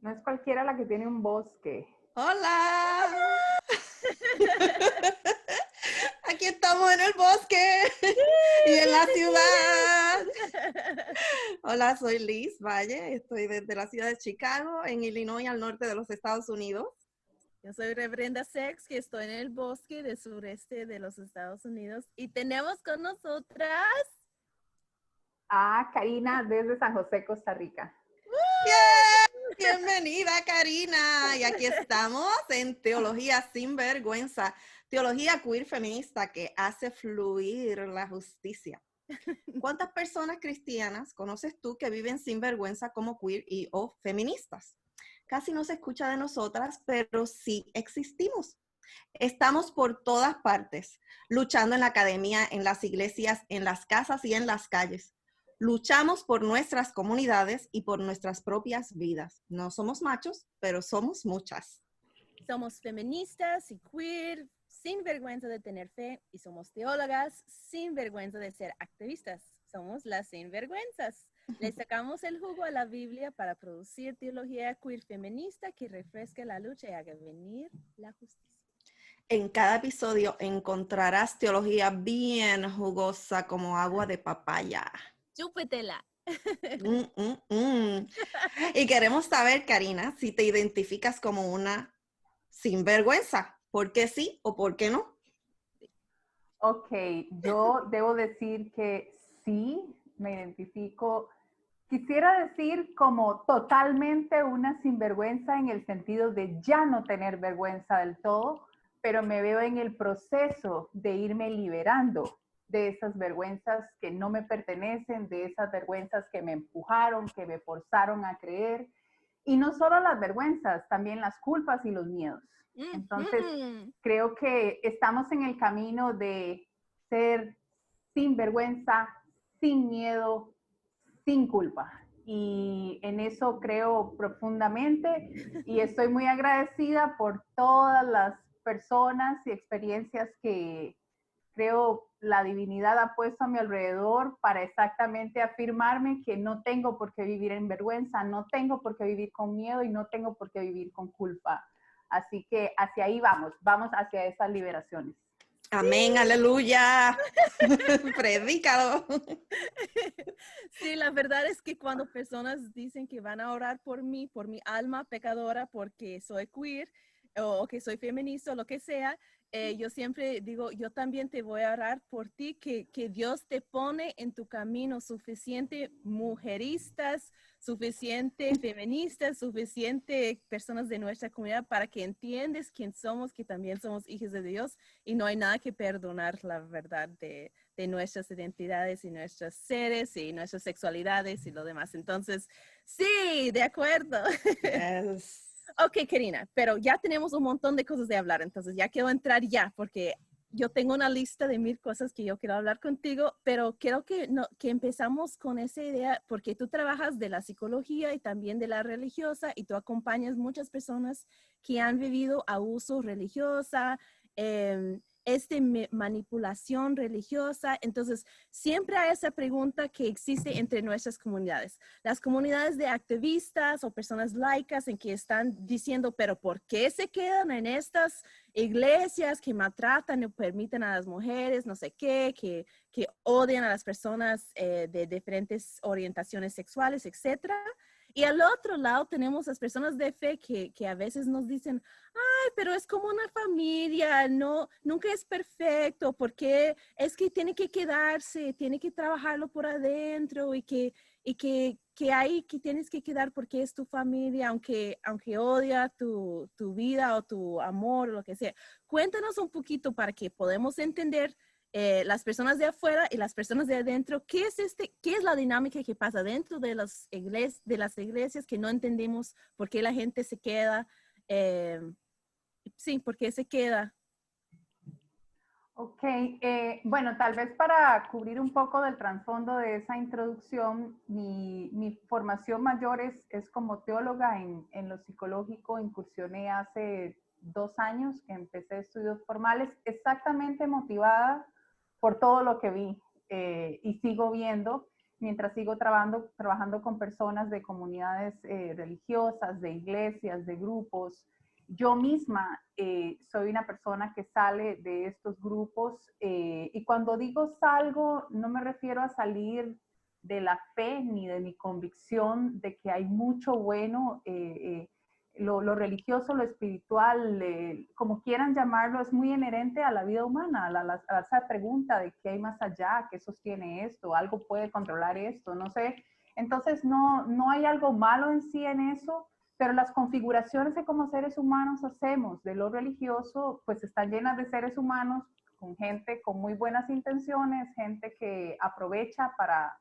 No es cualquiera la que tiene un bosque. ¡Hola! Aquí estamos en el bosque y en la ciudad. Hola, soy Liz Valle, estoy desde la ciudad de Chicago, en Illinois, al norte de los Estados Unidos. Yo soy Reverenda Sex, que estoy en el bosque del sureste de los Estados Unidos. Y tenemos con nosotras a Karina desde San José, Costa Rica. ¡Yeah! Bienvenida, Karina. Y aquí estamos en Teología Sin Vergüenza, teología queer feminista que hace fluir la justicia. ¿Cuántas personas cristianas conoces tú que viven sin vergüenza como queer y o feministas? Casi no se escucha de nosotras, pero sí existimos. Estamos por todas partes, luchando en la academia, en las iglesias, en las casas y en las calles. Luchamos por nuestras comunidades y por nuestras propias vidas. No somos machos, pero somos muchas. Somos feministas y queer, sin vergüenza de tener fe, y somos teólogas, sin vergüenza de ser activistas. Somos las sinvergüenzas. Le sacamos el jugo a la Biblia para producir teología queer feminista que refresque la lucha y haga venir la justicia. En cada episodio encontrarás teología bien jugosa como agua de papaya. ¡Chúpetela! Y queremos saber, Karina, si te identificas como una sinvergüenza. ¿Por qué sí o por qué no? Ok, yo debo decir que sí, me identifico. Quisiera decir como totalmente una sinvergüenza en el sentido de ya no tener vergüenza del todo, pero me veo en el proceso de irme liberando de esas vergüenzas que no me pertenecen, de esas vergüenzas que me empujaron, que me forzaron a creer. Y no solo las vergüenzas, también las culpas y los miedos. Entonces, creo que estamos en el camino de ser sin vergüenza, sin miedo, sin culpa. Y en eso creo profundamente y estoy muy agradecida por todas las personas y experiencias que creo la divinidad ha puesto a mi alrededor para exactamente afirmarme que no tengo por qué vivir en vergüenza, no tengo por qué vivir con miedo y no tengo por qué vivir con culpa. Así que hacia ahí vamos hacia esas liberaciones. Amén, sí. Aleluya. Predícalo. Sí, la verdad es que cuando personas dicen que van a orar por mi alma pecadora, porque soy queer o que soy feminista o lo que sea, yo siempre digo, yo también te voy a orar por ti, que Dios te pone en tu camino suficiente mujeristas, suficiente feministas, suficiente personas de nuestra comunidad para que entiendas quién somos, que también somos hijos de Dios y no hay nada que perdonar, la verdad, de nuestras identidades y nuestros seres y nuestras sexualidades y lo demás. Entonces, sí, de acuerdo. Yes. Ok, Karina, pero ya tenemos un montón de cosas de hablar, entonces ya quiero entrar ya porque yo tengo una lista de 1000 cosas que yo quiero hablar contigo, pero quiero que empezamos con esa idea porque tú trabajas de la psicología y también de la religiosa y tú acompañas muchas personas que han vivido abuso religiosa, manipulación religiosa. Entonces, siempre hay esa pregunta que existe entre nuestras comunidades. Las comunidades de activistas o personas laicas en que están diciendo, pero ¿por qué se quedan en estas iglesias que maltratan y permiten a las mujeres, no sé qué, que odian a las personas de diferentes orientaciones sexuales, etcétera? Y al otro lado tenemos las personas de fe que a veces nos dicen, ay, pero es como una familia, no, nunca es perfecto, porque es que tiene que quedarse, tiene que trabajarlo por adentro y que ahí que tienes que quedar porque es tu familia, aunque odia tu vida o tu amor o lo que sea. Cuéntanos un poquito para que podamos entender las personas de afuera y las personas de adentro, ¿qué es la dinámica que pasa dentro de las iglesias que no entendemos por qué la gente se queda? Sí, ¿por qué se queda? Ok, bueno, tal vez para cubrir un poco del trasfondo de esa introducción, mi formación mayor es como teóloga en lo psicológico. Incursioné hace 2 años que empecé estudios formales, exactamente motivada por todo lo que vi y sigo viendo. mientras sigo trabajando con personas de comunidades religiosas, de iglesias, de grupos. Yo misma soy una persona que sale de estos grupos y cuando digo salgo, no me refiero a salir de la fe ni de mi convicción de que hay mucho bueno. Lo religioso, lo espiritual, como quieran llamarlo, es muy inherente a la vida humana, a esa pregunta de qué hay más allá, qué sostiene esto, algo puede controlar esto, no sé. Entonces no hay algo malo en sí en eso, pero las configuraciones que como seres humanos hacemos de lo religioso, pues están llenas de seres humanos, con gente con muy buenas intenciones, gente que aprovecha para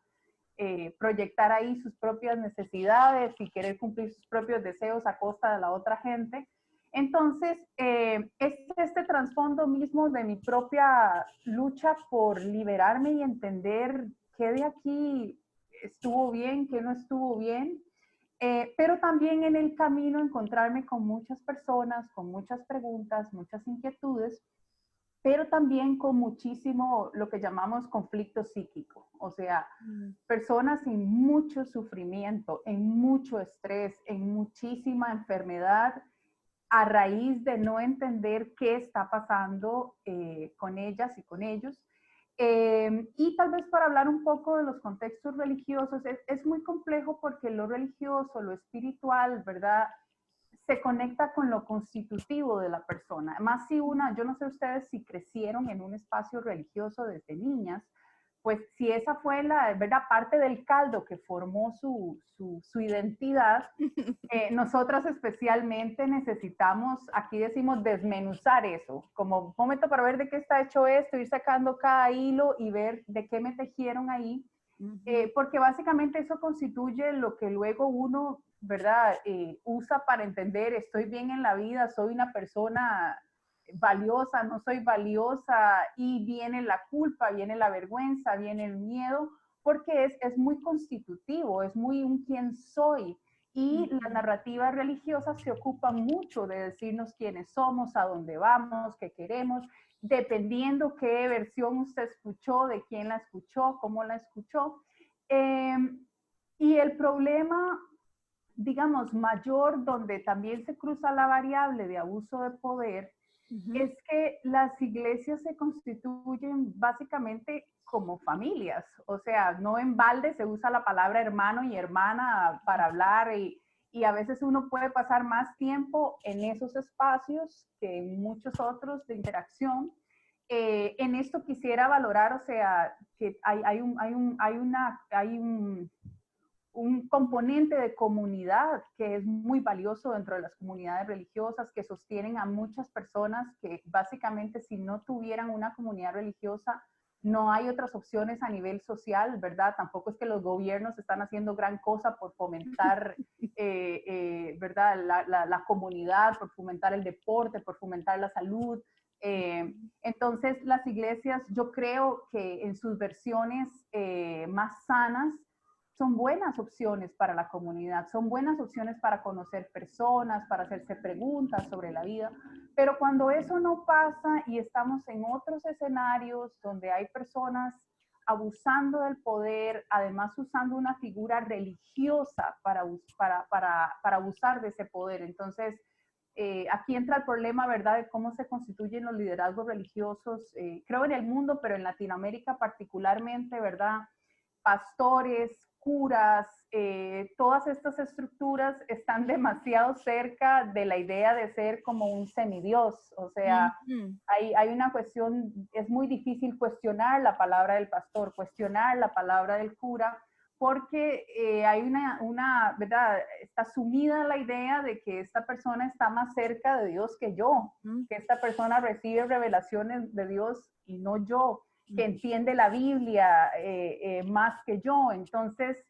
proyectar ahí sus propias necesidades y querer cumplir sus propios deseos a costa de la otra gente. Entonces, es este trasfondo mismo de mi propia lucha por liberarme y entender qué de aquí estuvo bien, qué no estuvo bien, pero también en el camino encontrarme con muchas personas, con muchas preguntas, muchas inquietudes, pero también con muchísimo lo que llamamos conflicto psíquico, o sea, personas en mucho sufrimiento, en mucho estrés, en muchísima enfermedad a raíz de no entender qué está pasando con ellas y con ellos. Y tal vez para hablar un poco de los contextos religiosos, es muy complejo porque lo religioso, lo espiritual, ¿verdad? Se conecta con lo constitutivo de la persona. Además, si yo no sé ustedes si crecieron en un espacio religioso desde niñas, pues si esa fue la, ¿verdad?, parte del caldo que formó su identidad, nosotras especialmente necesitamos, aquí decimos desmenuzar eso, como un momento para ver de qué está hecho esto, ir sacando cada hilo y ver de qué me tejieron ahí, porque básicamente eso constituye lo que luego uno, ¿verdad?, usa para entender, estoy bien en la vida, soy una persona valiosa, no soy valiosa, y viene la culpa, viene la vergüenza, viene el miedo, porque es muy constitutivo, es muy un quién soy. Y las narrativas religiosas se ocupan mucho de decirnos quiénes somos, a dónde vamos, qué queremos, dependiendo qué versión usted escuchó, de quién la escuchó, cómo la escuchó. Y el problema, digamos, mayor, donde también se cruza la variable de abuso de poder, es que las iglesias se constituyen básicamente como familias. O sea, no en balde se usa la palabra hermano y hermana para hablar y a veces uno puede pasar más tiempo en esos espacios que en muchos otros de interacción. En esto quisiera valorar, o sea, que hay un componente de comunidad que es muy valioso dentro de las comunidades religiosas, que sostienen a muchas personas que básicamente si no tuvieran una comunidad religiosa, no hay otras opciones a nivel social, ¿verdad? Tampoco es que los gobiernos están haciendo gran cosa por fomentar, ¿verdad?, la comunidad, por fomentar el deporte, por fomentar la salud. Entonces, las iglesias, yo creo que en sus versiones más sanas, son buenas opciones para la comunidad, son buenas opciones para conocer personas, para hacerse preguntas sobre la vida, pero cuando eso no pasa y estamos en otros escenarios donde hay personas abusando del poder, además usando una figura religiosa para abusar de ese poder, entonces aquí entra el problema, ¿verdad?, de cómo se constituyen los liderazgos religiosos, creo en el mundo, pero en Latinoamérica particularmente, ¿verdad? Pastores, curas, todas estas estructuras están demasiado cerca de la idea de ser como un semidios. O sea, hay una cuestión, es muy difícil cuestionar la palabra del pastor, cuestionar la palabra del cura, porque hay ¿verdad? Está sumida la idea de que esta persona está más cerca de Dios que yo, que esta persona recibe revelaciones de Dios y no yo, que entiende la Biblia más que yo. Entonces,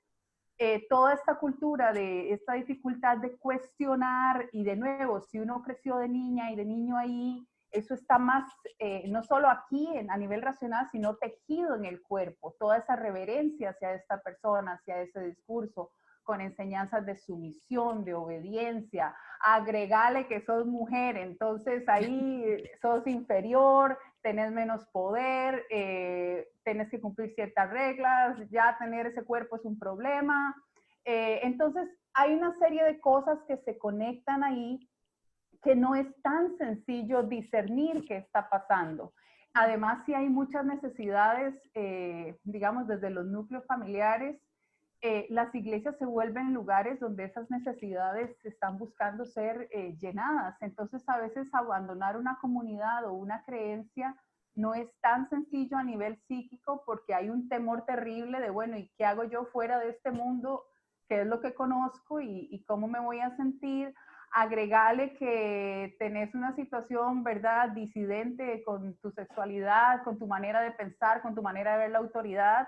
toda esta cultura de esta dificultad de cuestionar, y de nuevo, si uno creció de niña y de niño ahí, eso está más, no solo aquí a nivel racional, sino tejido en el cuerpo, toda esa reverencia hacia esta persona, hacia ese discurso, con enseñanzas de sumisión, de obediencia, agregale que sos mujer, entonces ahí sos inferior, tenés menos poder, tenés que cumplir ciertas reglas, ya tener ese cuerpo es un problema. Entonces, hay una serie de cosas que se conectan ahí que no es tan sencillo discernir qué está pasando. Además, sí hay muchas necesidades, digamos, desde los núcleos familiares. Las iglesias se vuelven lugares donde esas necesidades están buscando ser llenadas. Entonces, a veces abandonar una comunidad o una creencia no es tan sencillo a nivel psíquico porque hay un temor terrible de, bueno, ¿y qué hago yo fuera de este mundo? ¿Qué es lo que conozco y cómo me voy a sentir? Agregarle que tenés una situación, ¿verdad?, disidente con tu sexualidad, con tu manera de pensar, con tu manera de ver la autoridad.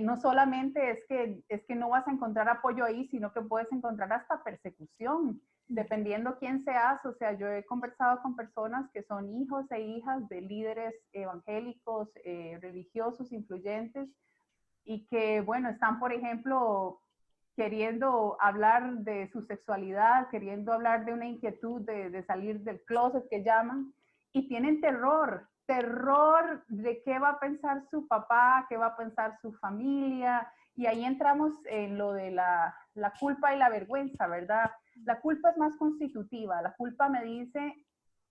No solamente es que no vas a encontrar apoyo ahí, sino que puedes encontrar hasta persecución, dependiendo quién seas. O sea, yo he conversado con personas que son hijos e hijas de líderes evangélicos, religiosos, influyentes, y que, bueno, están, por ejemplo, queriendo hablar de su sexualidad, queriendo hablar de una inquietud de salir del closet que llaman, y tienen terror de qué va a pensar su papá, qué va a pensar su familia, y ahí entramos en lo de la culpa y la vergüenza, ¿verdad? La culpa es más constitutiva, la culpa me dice,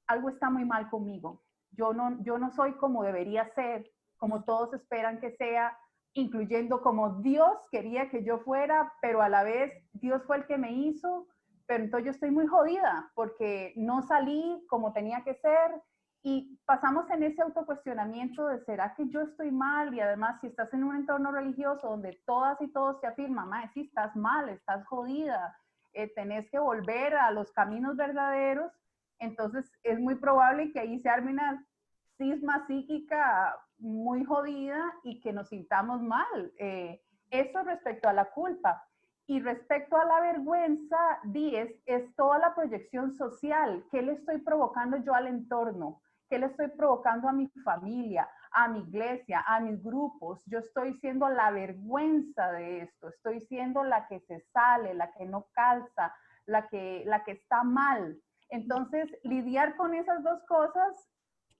algo está muy mal conmigo, yo no soy como debería ser, como todos esperan que sea, incluyendo como Dios quería que yo fuera, pero a la vez Dios fue el que me hizo, pero entonces yo estoy muy jodida porque no salí como tenía que ser y pasamos en ese autocuestionamiento de ¿será que yo estoy mal? Y además si estás en un entorno religioso donde todas y todos te afirman, mae, sí, estás mal, estás jodida, tenés que volver a los caminos verdaderos, entonces es muy probable que ahí se arme una cisma psíquica muy jodida y que nos sintamos mal. Eso respecto a la culpa. Y respecto a la vergüenza, es toda la proyección social. ¿Qué le estoy provocando yo al entorno? ¿Qué le estoy provocando a mi familia, a mi iglesia, a mis grupos? Yo estoy siendo la vergüenza de esto. Estoy siendo la que se sale, la que no calza, la que está mal. Entonces, lidiar con esas dos cosas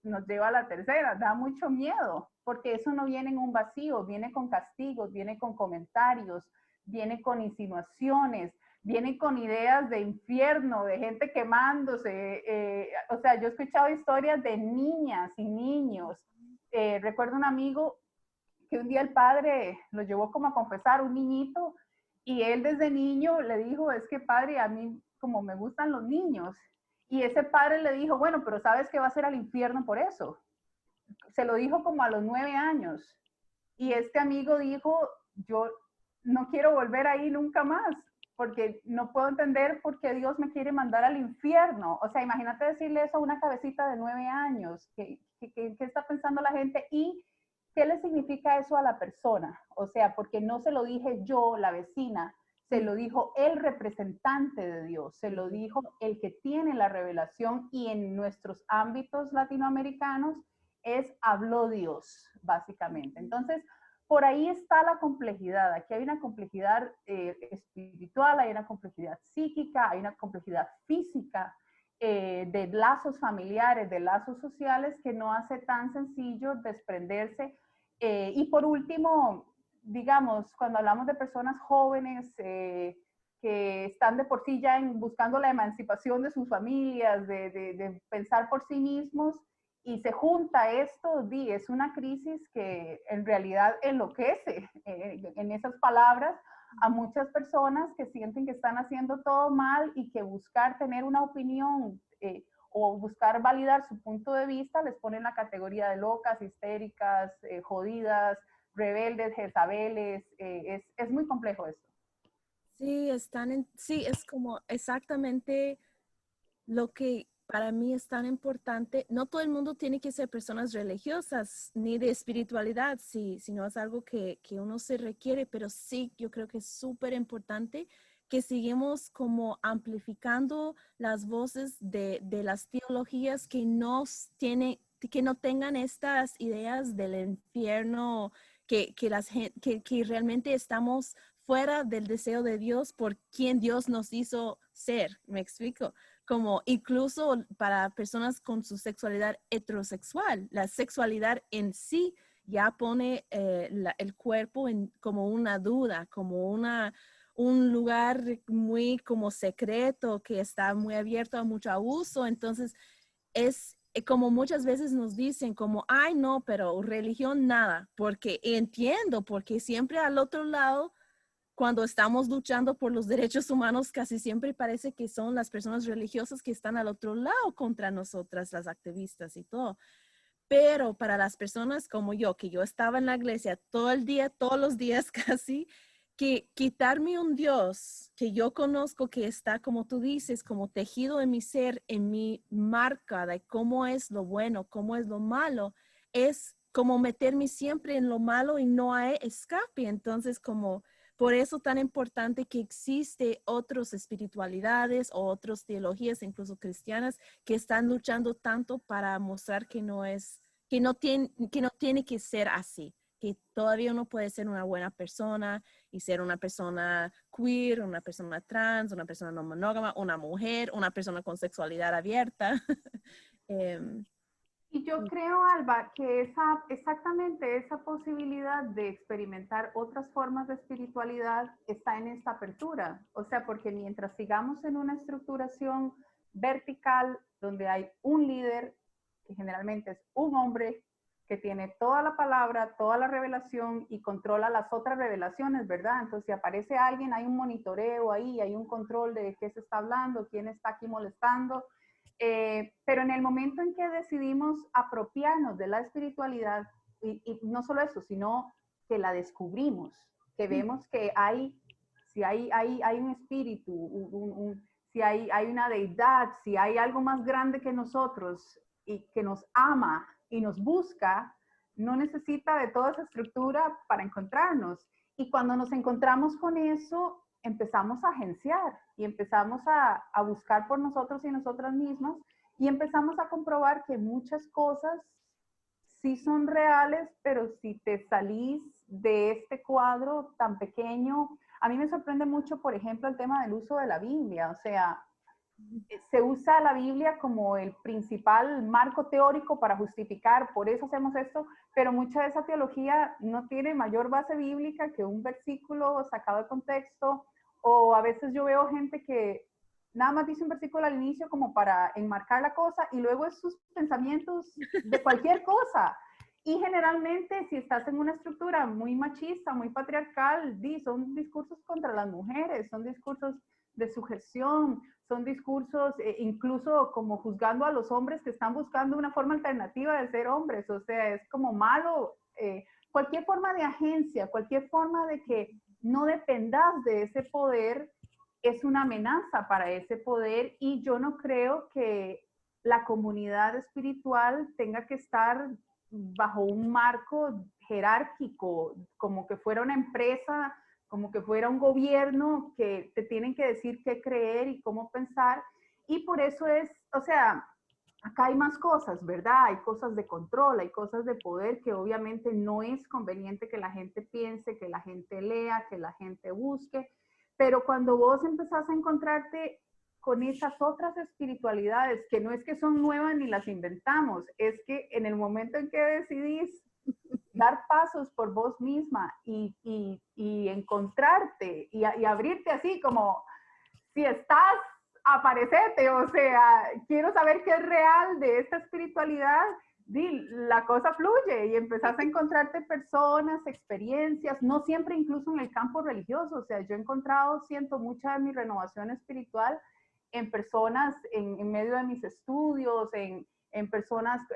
nos lleva a la tercera, da mucho miedo, porque eso no viene en un vacío, viene con castigos, viene con comentarios, viene con insinuaciones, viene con ideas de infierno, de gente quemándose. O sea, yo he escuchado historias de niñas y niños. Recuerdo un amigo que un día el padre lo llevó como a confesar, un niñito, y él desde niño le dijo, es que padre, a mí como me gustan los niños. Y ese padre le dijo, bueno, pero sabes que va a ser al infierno por eso. Se lo dijo como a los 9 años. Y este amigo dijo, yo no quiero volver ahí nunca más, porque no puedo entender por qué Dios me quiere mandar al infierno. O sea, imagínate decirle eso a una cabecita de 9 años. ¿Qué está pensando la gente? Y ¿qué le significa eso a la persona? O sea, porque no se lo dije yo, la vecina, se lo dijo el representante de Dios, se lo dijo el que tiene la revelación y en nuestros ámbitos latinoamericanos habló Dios, básicamente. Entonces, por ahí está la complejidad. Aquí hay una complejidad espiritual, hay una complejidad psíquica, hay una complejidad física, de lazos familiares, de lazos sociales que no hace tan sencillo desprenderse. Y por último, digamos, cuando hablamos de personas jóvenes que están de por sí ya buscando la emancipación de sus familias, de pensar por sí mismos, y se junta esto, es una crisis que en realidad enloquece, en esas palabras, a muchas personas que sienten que están haciendo todo mal y que buscar tener una opinión o buscar validar su punto de vista les pone en la categoría de locas, histéricas, jodidas, rebeldes, jezabeles. Es muy complejo esto. Sí, sí, es como exactamente lo que para mí es tan importante. No todo el mundo tiene que ser personas religiosas ni de espiritualidad, sí, sino es algo que uno se requiere, pero sí, yo creo que es súper importante que sigamos como amplificando las voces de las teologías que no tengan estas ideas del infierno, que realmente estamos fuera del deseo de Dios por quien Dios nos hizo ser, ¿me explico? como incluso para personas con su sexualidad heterosexual, la sexualidad en sí ya pone el cuerpo como una duda, como un lugar muy como secreto que está muy abierto a mucho abuso. Entonces, es como muchas veces nos dicen como, ay, no, pero religión nada, porque entiendo, porque siempre al otro lado, cuando estamos luchando por los derechos humanos, casi siempre parece que son las personas religiosas que están al otro lado contra nosotras, las activistas y todo. Pero para las personas como yo, que yo estaba en la iglesia todo el día, todos los días casi, que quitarme un Dios que yo conozco, que está, como tú dices, como tejido en mi ser, en mi marca de cómo es lo bueno, cómo es lo malo, es como meterme siempre en lo malo y no hay escape. Entonces, como por eso tan importante que existe otras espiritualidades o otras teologías, incluso cristianas, que están luchando tanto para mostrar que que no tiene que ser así, que todavía uno puede ser una buena persona y ser una persona queer, una persona trans, una persona no monógama, una mujer, una persona con sexualidad abierta. Em, Y yo creo, Alba, que exactamente esa posibilidad de experimentar otras formas de espiritualidad está en esta apertura. O sea, porque mientras sigamos en una estructuración vertical donde hay un líder, que generalmente es un hombre, que tiene toda la palabra, toda la revelación y controla las otras revelaciones, ¿verdad? Entonces, si aparece alguien, hay un monitoreo ahí, hay un control de qué se está hablando, quién está aquí molestando. Pero en el momento en que decidimos apropiarnos de la espiritualidad, y no solo eso, sino que la descubrimos, que vemos que si hay un espíritu, si hay una deidad, si hay algo más grande que nosotros y que nos ama y nos busca, no necesita de toda esa estructura para encontrarnos. Y cuando nos encontramos con eso, empezamos a agenciar y empezamos a buscar por nosotros y nosotras mismas y empezamos a comprobar que muchas cosas sí son reales, pero si te salís de este cuadro tan pequeño, a mí me sorprende mucho, por ejemplo, el tema del uso de la Biblia. O sea, se usa la Biblia como el principal marco teórico para justificar, por eso hacemos esto, pero mucha de esa teología no tiene mayor base bíblica que un versículo sacado de contexto, o a veces yo veo gente que nada más dice un versículo al inicio como para enmarcar la cosa y luego es sus pensamientos de cualquier cosa. Y generalmente, si estás en una estructura muy machista, muy patriarcal, son discursos contra las mujeres, son discursos de sujeción, son discursos incluso como juzgando a los hombres que están buscando una forma alternativa de ser hombres. O sea, es como malo. Cualquier forma de agencia, cualquier forma de que no dependas de ese poder es una amenaza para ese poder, y yo no creo que la comunidad espiritual tenga que estar bajo un marco jerárquico, como que fuera una empresa, como que fuera un gobierno que te tienen que decir qué creer y cómo pensar. Y por eso es, o sea, acá hay más cosas, ¿verdad? Hay cosas de control, hay cosas de poder que obviamente no es conveniente que la gente piense, que la gente lea, que la gente busque. Pero cuando vos empezás a encontrarte con esas otras espiritualidades, que no es que son nuevas ni las inventamos, es que en el momento en que decidís dar pasos por vos misma y encontrarte y abrirte así como, si estás, aparecete, o sea, quiero saber qué es real de esta espiritualidad, la cosa fluye y empezás a encontrarte personas, experiencias, no siempre incluso en el campo religioso. O sea, yo he encontrado, siento, mucha de mi renovación espiritual en personas en medio de mis estudios, en personas,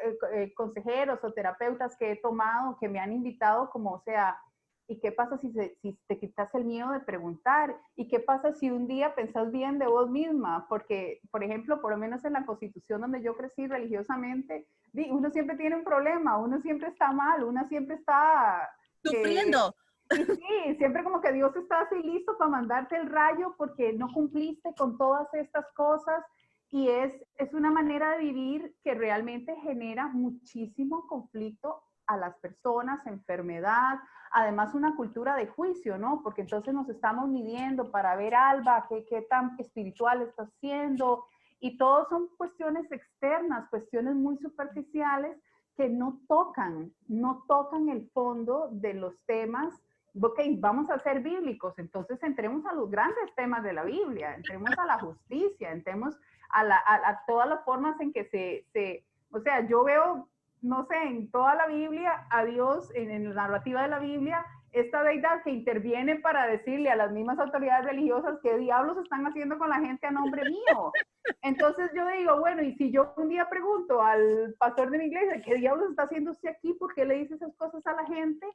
consejeros o terapeutas que he tomado, que me han invitado como, o sea, ¿y qué pasa si te quitas el miedo de preguntar? ¿Y qué pasa si un día pensás bien de vos misma? Porque, por ejemplo, por lo menos en la Constitución donde yo crecí religiosamente, uno siempre tiene un problema, uno siempre está mal, uno siempre está... Sufriendo. Y sí, siempre como que Dios está así listo para mandarte el rayo porque no cumpliste con todas estas cosas. Y es una manera de vivir que realmente genera muchísimo conflicto a las personas, enfermedad, además una cultura de juicio, ¿no? Porque entonces nos estamos midiendo para ver, Alba, qué tan espiritual estás siendo, Y todos son cuestiones externas, cuestiones muy superficiales que no tocan el fondo de los temas. Ok, vamos a ser bíblicos, entonces entremos a los grandes temas de la Biblia, entremos a la justicia, entremos a todas las formas en que o sea, yo veo, no sé, en toda la Biblia, a Dios, en la narrativa de la Biblia, esta deidad que interviene para decirle a las mismas autoridades religiosas qué diablos están haciendo con la gente a nombre mío. Entonces yo digo, bueno, y si yo un día pregunto al pastor de mi iglesia, ¿qué diablos está haciendo usted aquí? ¿Por qué le dice esas cosas a la gente?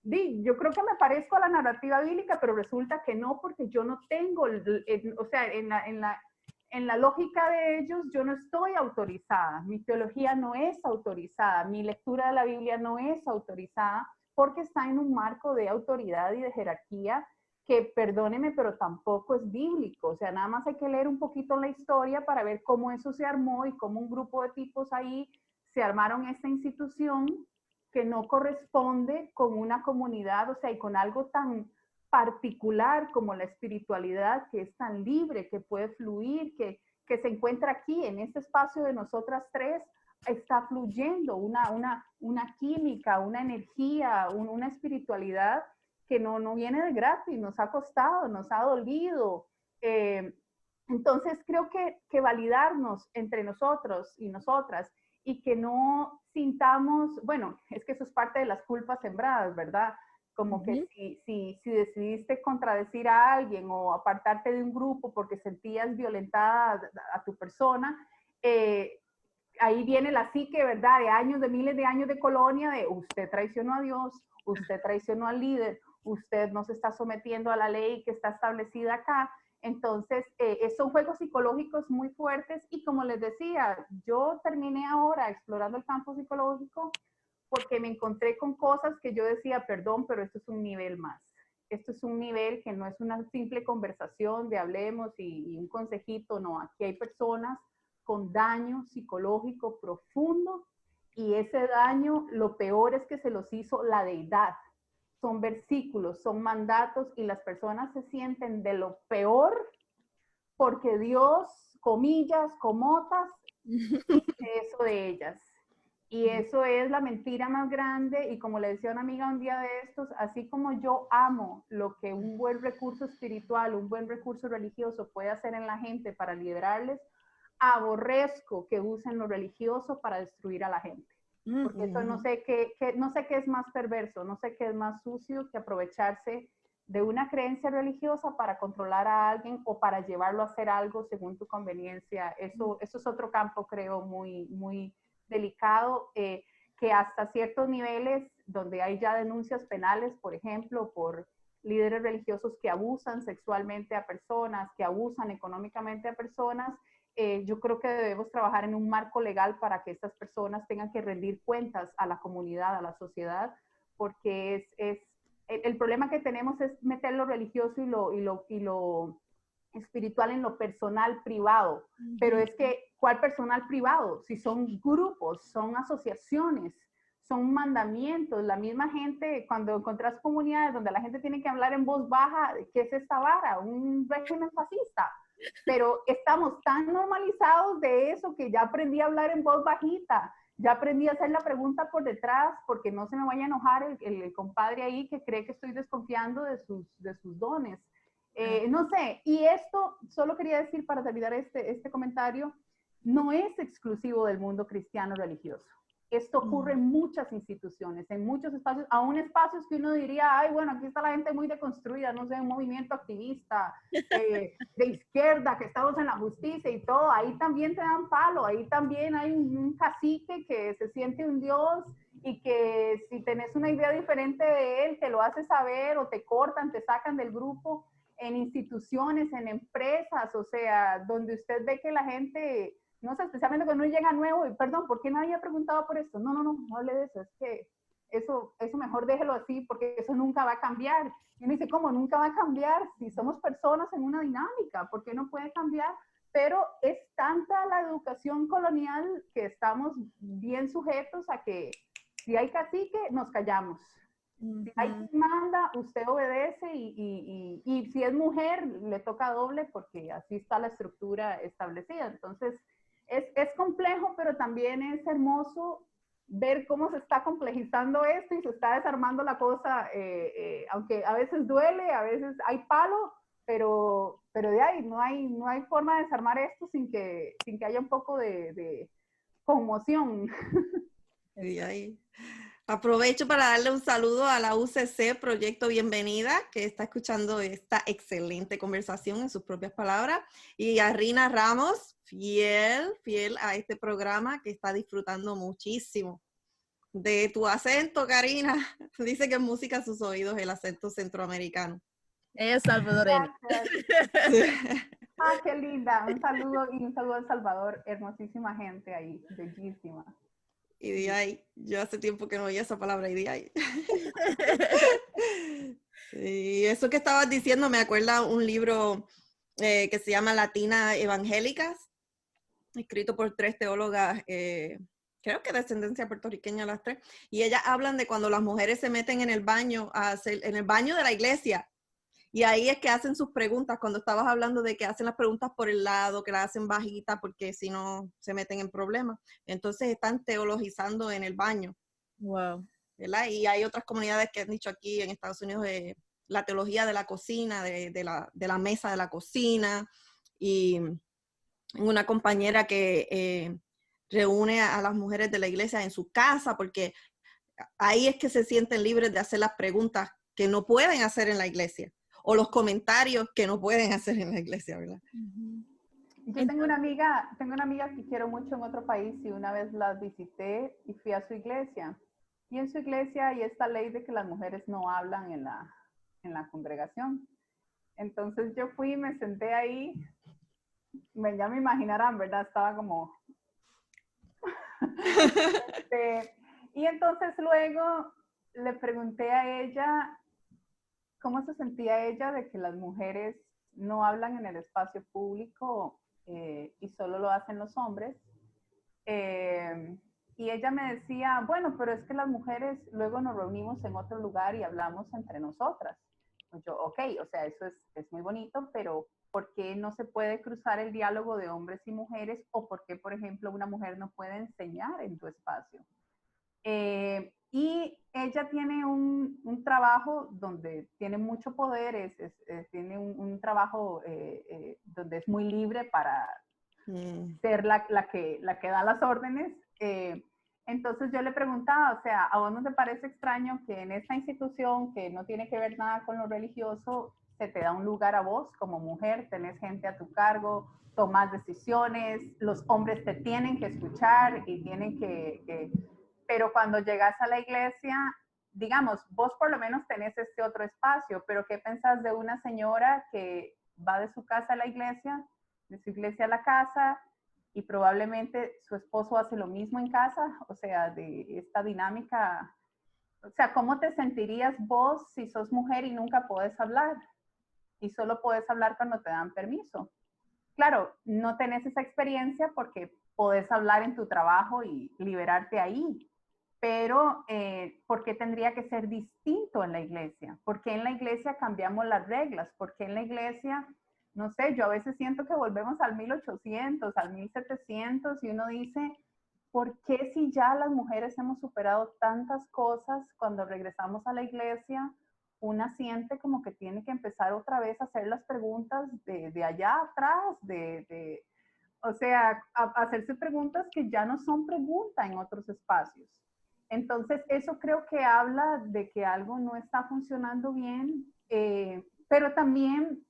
Yo creo que me parezco a la narrativa bíblica, pero resulta que no, porque yo no tengo, o sea, en la lógica de ellos, yo no estoy autorizada, mi teología no es autorizada, mi lectura de la Biblia no es autorizada, porque está en un marco de autoridad y de jerarquía que, perdóneme, pero tampoco es bíblico. O sea, nada más hay que leer un poquito la historia para ver cómo eso se armó y cómo un grupo de tipos ahí se armaron esta institución que no corresponde con una comunidad, o sea, y con algo tan particular como la espiritualidad, que es tan libre, que puede fluir, que se encuentra aquí, en este espacio de nosotras tres, está fluyendo una química, una energía, una espiritualidad que no viene de gratis, nos ha costado, nos ha dolido. Entonces creo que validarnos entre nosotros y nosotras y que no sintamos, bueno, es que eso es parte de las culpas sembradas, ¿verdad? Como que si decidiste contradecir a alguien o apartarte de un grupo porque sentías violentada a tu persona, ahí viene la psique, ¿verdad? De años, de miles de años de colonia, de usted traicionó a Dios, usted traicionó al líder, usted no se está sometiendo a la ley que está establecida acá. Entonces, son juegos psicológicos muy fuertes y como les decía, yo terminé ahora explorando el campo psicológico porque me encontré con cosas que yo decía, perdón, pero esto es un nivel más. Esto es un nivel que no es una simple conversación de hablemos y un consejito, no, aquí hay personas con daño psicológico profundo y ese daño, lo peor es que se los hizo la deidad. Son versículos, son mandatos y las personas se sienten de lo peor porque Dios, comillas, comotas, dice eso de ellas. Y eso es la mentira más grande y como le decía una amiga un día de estos, así como yo amo lo que un buen recurso espiritual, un buen recurso religioso puede hacer en la gente para liderarles, aborrezco que usen lo religioso para destruir a la gente. Porque eso no sé qué es más perverso, no sé qué es más sucio que aprovecharse de una creencia religiosa para controlar a alguien o para llevarlo a hacer algo según tu conveniencia. Eso es otro campo, creo, muy, muy delicado, que hasta ciertos niveles donde hay ya denuncias penales, por ejemplo, por líderes religiosos que abusan sexualmente a personas, que abusan económicamente a personas, yo creo que debemos trabajar en un marco legal para que estas personas tengan que rendir cuentas a la comunidad, a la sociedad, porque el problema que tenemos es meter lo religioso y lo espiritual en lo personal privado, pero es que, ¿cuál personal privado? Si son grupos, son asociaciones, son mandamientos, la misma gente, cuando encontrás comunidades donde la gente tiene que hablar en voz baja, ¿qué es esta vara? Un régimen fascista. Pero estamos tan normalizados de eso que ya aprendí a hablar en voz bajita, ya aprendí a hacer la pregunta por detrás porque no se me vaya a enojar el compadre ahí que cree que estoy desconfiando de sus dones. No sé, y esto solo quería decir para terminar este comentario, no es exclusivo del mundo cristiano religioso. Esto ocurre en muchas instituciones, en muchos espacios, aún espacios que uno diría, ay, bueno, aquí está la gente muy deconstruida, no sé, un movimiento activista de izquierda, que estamos en la justicia y todo, ahí también te dan palo, ahí también hay un cacique que se siente un dios y que si tenés una idea diferente de él, te lo hace saber o te cortan, te sacan del grupo, en instituciones, en empresas, o sea, donde usted ve que la gente, no sé, especialmente cuando uno llega nuevo, y perdón, ¿por qué nadie ha preguntado por esto? No hable de eso, es que eso mejor déjelo así, porque eso nunca va a cambiar. Y uno dice, ¿cómo nunca va a cambiar? Si somos personas en una dinámica, ¿por qué no puede cambiar? Pero es tanta la educación colonial que estamos bien sujetos a que si hay cacique, nos callamos. Si hay quien manda, usted obedece y si es mujer, le toca doble porque así está la estructura establecida. Entonces, es complejo, pero también es hermoso ver cómo se está complejizando esto y se está desarmando la cosa, aunque a veces duele, a veces hay palo, pero de ahí no hay forma de desarmar esto sin que haya un poco de conmoción. Y ahí. Aprovecho para darle un saludo a la UCC Proyecto Bienvenida, que está escuchando esta excelente conversación en sus propias palabras, y a Rina Ramos, fiel a este programa, que está disfrutando muchísimo de tu acento, Karina. Dice que es música a sus oídos el acento centroamericano. Ella es salvadoreña. Ah, qué linda. Un saludo y un saludo a El Salvador. Hermosísima gente ahí, bellísima. Y de ahí, yo hace tiempo que no oía esa palabra, y de ahí. Y eso que estabas diciendo me acuerda un libro que se llama Latina Evangélicas, escrito por 3 teólogas, creo que de descendencia puertorriqueña las 3, y ellas hablan de cuando las mujeres se meten en el baño, en el baño de la iglesia, y ahí es que hacen sus preguntas, cuando estabas hablando de que hacen las preguntas por el lado, que las hacen bajitas porque si no se meten en problemas. Entonces están teologizando en el baño. Wow. ¿Verdad? Y hay otras comunidades que han dicho aquí en Estados Unidos la teología de la cocina, de la mesa de la cocina, y una compañera que reúne a las mujeres de la iglesia en su casa, porque ahí es que se sienten libres de hacer las preguntas que no pueden hacer en la iglesia, o los comentarios que no pueden hacer en la iglesia, ¿verdad? Yo tengo una amiga que quiero mucho en otro país y una vez la visité y fui a su iglesia. Y en su iglesia hay esta ley de que las mujeres no hablan en la congregación. Entonces yo fui y me senté ahí, ya me imaginarán, ¿verdad? Estaba como... y entonces luego le pregunté a ella cómo se sentía ella de que las mujeres no hablan en el espacio público y solo lo hacen los hombres. Y ella me decía, bueno, pero es que las mujeres luego nos reunimos en otro lugar y hablamos entre nosotras. Pues yo, ok, o sea, eso es muy bonito, pero ¿por qué no se puede cruzar el diálogo de hombres y mujeres? ¿O por qué, por ejemplo, una mujer no puede enseñar en tu espacio? Y ella tiene un trabajo donde tiene mucho poder, tiene un trabajo donde es muy libre para ser la que da las órdenes. Entonces yo le preguntaba, o sea, ¿a vos no te parece extraño que en esta institución que no tiene que ver nada con lo religioso, se te da un lugar a vos como mujer, tenés gente a tu cargo, tomas decisiones, los hombres te tienen que escuchar y tienen pero cuando llegas a la iglesia, digamos, vos por lo menos tenés este otro espacio, pero ¿qué pensás de una señora que va de su casa a la iglesia, de su iglesia a la casa, y probablemente su esposo hace lo mismo en casa? O sea, de esta dinámica, o sea, ¿cómo te sentirías vos si sos mujer y nunca podés hablar? Y solo podés hablar cuando te dan permiso. Claro, no tenés esa experiencia porque podés hablar en tu trabajo y liberarte ahí, pero ¿por qué tendría que ser distinto en la iglesia? ¿Por qué en la iglesia cambiamos las reglas? ¿Por qué en la iglesia, no sé, yo a veces siento que volvemos al 1800, al 1700 y uno dice, ¿por qué si ya las mujeres hemos superado tantas cosas cuando regresamos a la iglesia? Una siente como que tiene que empezar otra vez a hacer las preguntas de allá atrás, o sea, hacerse preguntas que ya no son preguntas en otros espacios. Entonces, eso creo que habla de que algo no está funcionando bien, pero también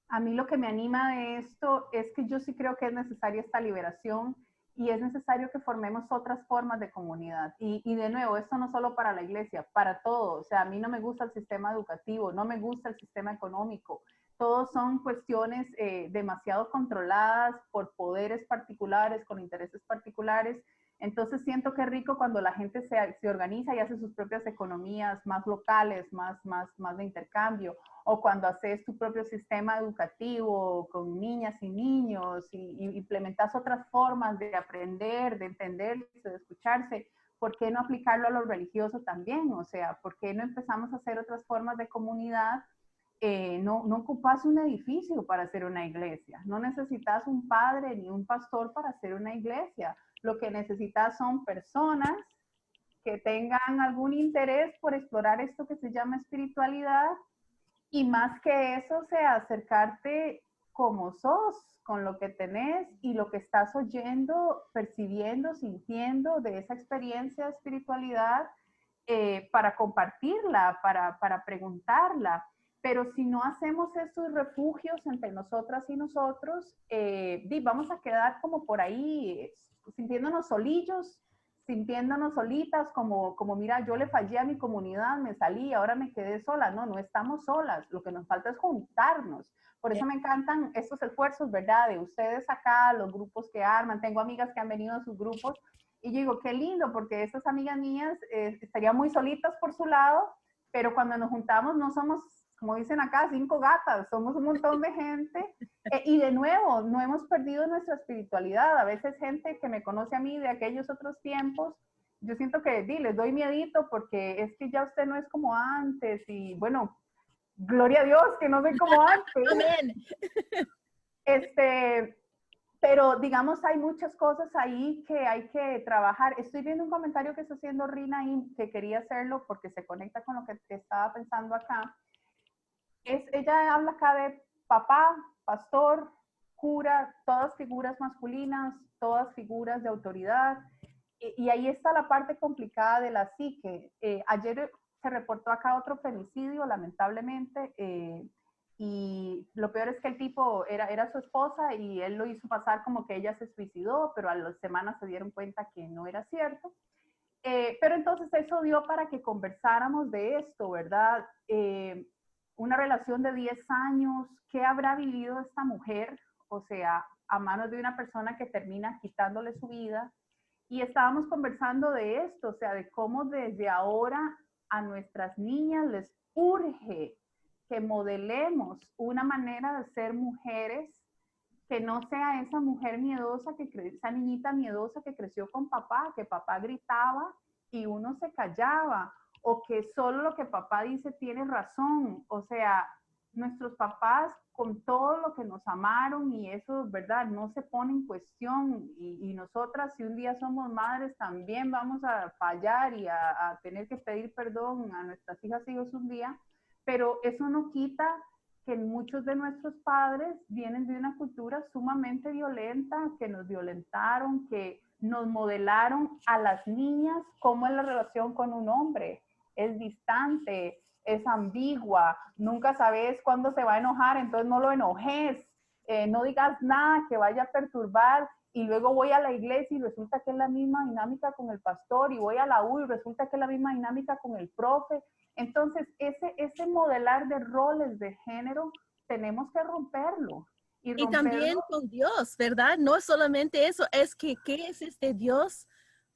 a mí lo que me anima de esto es que yo sí creo que es necesaria esta liberación y es necesario que formemos otras formas de comunidad. Y de nuevo, esto no solo para la iglesia, para todo. O sea, a mí no me gusta el sistema educativo, no me gusta el sistema económico. Todos son cuestiones demasiado controladas por poderes particulares, con intereses particulares. Entonces siento que es rico cuando la gente se organiza y hace sus propias economías más locales, más de intercambio, o cuando haces tu propio sistema educativo con niñas y niños y implementas otras formas de aprender, de entenderse, de escucharse, ¿por qué no aplicarlo a lo religioso también? O sea, ¿por qué no empezamos a hacer otras formas de comunidad? No ocupas un edificio para hacer una iglesia, no necesitas un padre ni un pastor para hacer una iglesia. Lo que necesitas son personas que tengan algún interés por explorar esto que se llama espiritualidad, y más que eso, o sea, acercarte como sos, con lo que tenés y lo que estás oyendo, percibiendo, sintiendo de esa experiencia de espiritualidad, para compartirla, para preguntarla. Pero si no hacemos estos refugios entre nosotras y nosotros, vamos a quedar como por ahí, sintiéndonos solillos, sintiéndonos solitas, como mira, yo le fallé a mi comunidad, me salí, ahora me quedé sola. No, no estamos solas, lo que nos falta es juntarnos. Por eso me encantan estos esfuerzos, ¿verdad? De ustedes acá, los grupos que arman. Tengo amigas que han venido a sus grupos y yo digo, qué lindo, porque estas amigas mías estarían muy solitas por su lado, pero cuando nos juntamos no somos, como dicen acá, 5 gatas, somos un montón de gente. Y de nuevo, no hemos perdido nuestra espiritualidad. A veces gente que me conoce a mí de aquellos otros tiempos, yo siento que les doy miedito porque es que ya usted no es como antes y bueno, gloria a Dios que no soy como antes. Amén. Pero digamos, hay muchas cosas ahí que hay que trabajar. Estoy viendo un comentario que está haciendo Rina y que quería hacerlo porque se conecta con lo que estaba pensando acá. Ella habla acá de papá, pastor, cura, todas figuras masculinas, todas figuras de autoridad. Y ahí está la parte complicada de la psique. Ayer se reportó acá otro femicidio, lamentablemente, y lo peor es que el tipo era su esposa y él lo hizo pasar como que ella se suicidó, pero a las semanas se dieron cuenta que no era cierto. Pero entonces eso dio para que conversáramos de esto, ¿verdad? Una relación de 10 años, ¿qué habrá vivido esta mujer? O sea, a manos de una persona que termina quitándole su vida. Y estábamos conversando de esto, o sea, de cómo desde ahora a nuestras niñas les urge que modelemos una manera de ser mujeres que no sea esa mujer miedosa, esa niñita miedosa que creció con papá, que papá gritaba y uno se callaba, o que solo lo que papá dice tiene razón. O sea, nuestros papás con todo lo que nos amaron y eso, ¿verdad? No se pone en cuestión, y nosotras si un día somos madres también vamos a fallar y a tener que pedir perdón a nuestras hijas y hijos un día, pero eso no quita que muchos de nuestros padres vienen de una cultura sumamente violenta, que nos violentaron, que nos modelaron a las niñas cómo es la relación con un hombre. Es distante, es ambigua, nunca sabes cuándo se va a enojar, entonces no lo enojes, no digas nada que vaya a perturbar, y luego voy a la iglesia y resulta que es la misma dinámica con el pastor, y voy a la U y resulta que es la misma dinámica con el profe. Entonces, ese modelar de roles de género tenemos que romperlo. Y también con Dios, ¿verdad? No es solamente eso, es que ¿qué es este Dios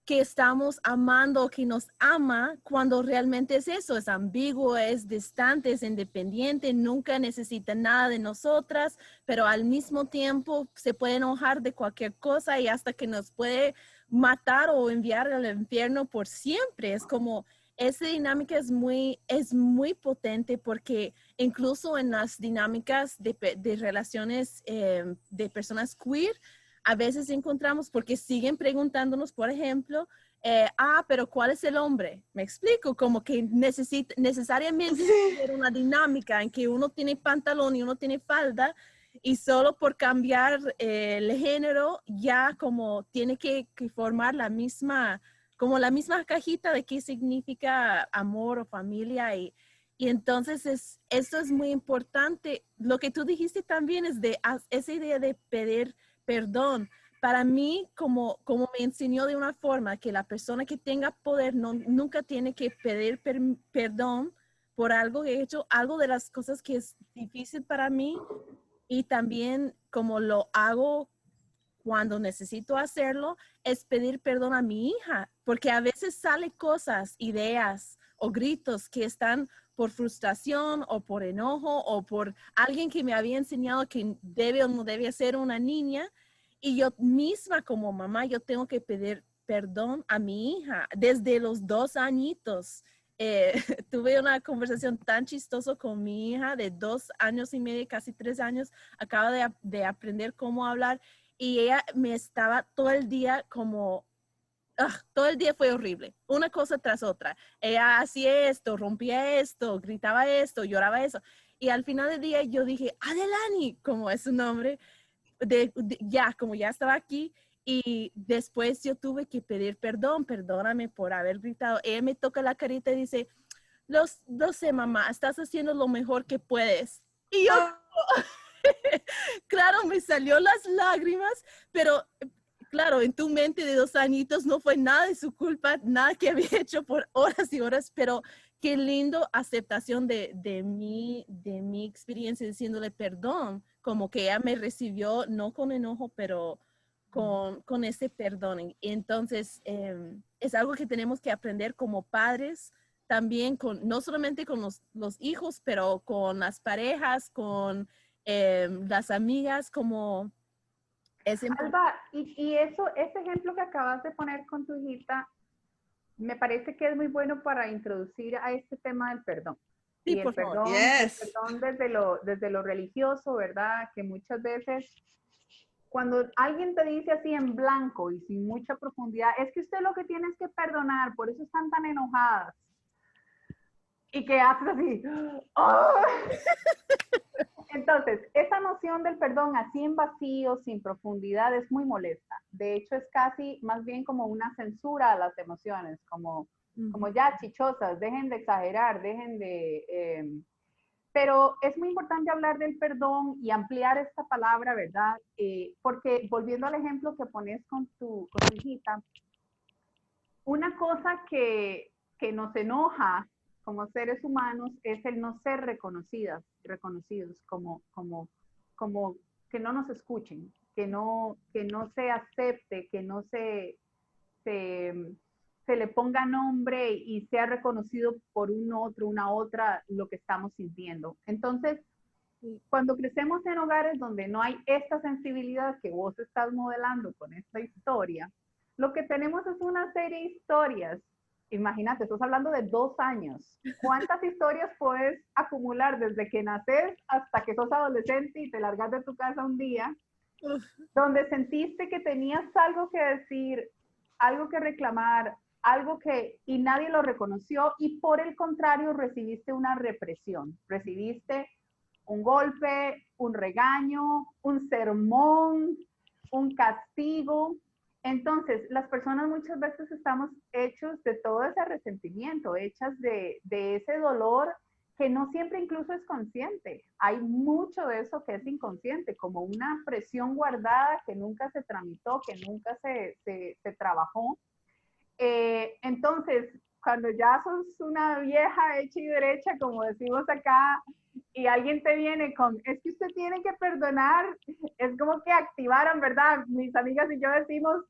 que estamos amando, que nos ama, cuando realmente es eso? Es ambiguo, es distante, es independiente, nunca necesita nada de nosotras, pero al mismo tiempo se puede enojar de cualquier cosa y hasta que nos puede matar o enviar al infierno por siempre. Es como, esa dinámica es muy potente porque incluso en las dinámicas de relaciones de personas queer, a veces encontramos, porque siguen preguntándonos, por ejemplo, pero ¿cuál es el hombre? Me explico, como que necesariamente haber una dinámica en que uno tiene pantalón y uno tiene falda, y solo por cambiar el género ya como tiene que formar la misma cajita de qué significa amor o familia. Y entonces eso es muy importante. Lo que tú dijiste también es de esa idea de pedir perdón. Para mí, como me enseñó de una forma que la persona que tenga poder nunca tiene que pedir perdón por algo que he hecho, algo de las cosas que es difícil para mí, y también como lo hago cuando necesito hacerlo, es pedir perdón a mi hija, porque a veces sale cosas, ideas o gritos que están por frustración o por enojo o por alguien que me había enseñado que debe o no debe ser una niña, y yo misma como mamá, yo tengo que pedir perdón a mi hija desde los 2 añitos. Tuve una conversación tan chistosa con mi hija de 2 años y medio, casi 3 años. Acaba de aprender cómo hablar y ella me estaba todo el día como, todo el día fue horrible, una cosa tras otra. Ella hacía esto, rompía esto, gritaba esto, lloraba eso. Y al final del día yo dije, Adelani, como es su nombre, como ya estaba aquí. Y después yo tuve que pedir perdón, perdóname por haber gritado. Ella me toca la carita y dice, lo sé, mamá, estás haciendo lo mejor que puedes. Y yo, claro, me salió las lágrimas, pero claro, en tu mente de 2 añitos no fue nada de su culpa, nada que había hecho por horas y horas, pero qué lindo aceptación de mi experiencia diciéndole perdón, como que ella me recibió, no con enojo, pero con ese perdón. Y entonces, es algo que tenemos que aprender como padres, también no solamente con los hijos, pero con las parejas, con las amigas, como es importante. Alba, y eso, ese ejemplo que acabas de poner con tu hijita, me parece que es muy bueno para introducir a este tema del perdón. Sí, Y por favor. el Yes. perdón desde lo religioso, ¿verdad? Que muchas veces cuando alguien te dice así en blanco y sin mucha profundidad, es que usted lo que tiene es que perdonar, por eso están tan enojadas. Y que haces así. ¡Oh! Entonces, esa noción del perdón así en vacío, sin profundidad, es muy molesta. De hecho, es casi más bien como una censura a las emociones, como ya chichosas, dejen de exagerar, dejen de... pero es muy importante hablar del perdón y ampliar esta palabra, ¿verdad? Porque volviendo al ejemplo que pones con tu hijita, una cosa que nos enoja como seres humanos es el no ser reconocidos como que no nos escuchen, que no se acepte, que no se, se le ponga nombre y sea reconocido por un otro, una otra, lo que estamos sintiendo. Entonces, cuando crecemos en hogares donde no hay esta sensibilidad que vos estás modelando con esta historia, lo que tenemos es una serie de historias. Imagínate, estás hablando de 2 años. ¿Cuántas historias puedes acumular desde que naces hasta que sos adolescente y te largas de tu casa un día, donde sentiste que tenías algo que decir, algo que reclamar, y nadie lo reconoció, y por el contrario recibiste una represión, recibiste un golpe, un regaño, un sermón, un castigo? Entonces, las personas muchas veces estamos hechos de todo ese resentimiento, hechas de ese dolor que no siempre incluso es consciente. Hay mucho de eso que es inconsciente, como una presión guardada que nunca se tramitó, que nunca se trabajó. Entonces, cuando ya sos una vieja hecha y derecha, como decimos acá, y alguien te viene con, es que usted tiene que perdonar, es como que activaron, ¿verdad? Mis amigas y yo decimos,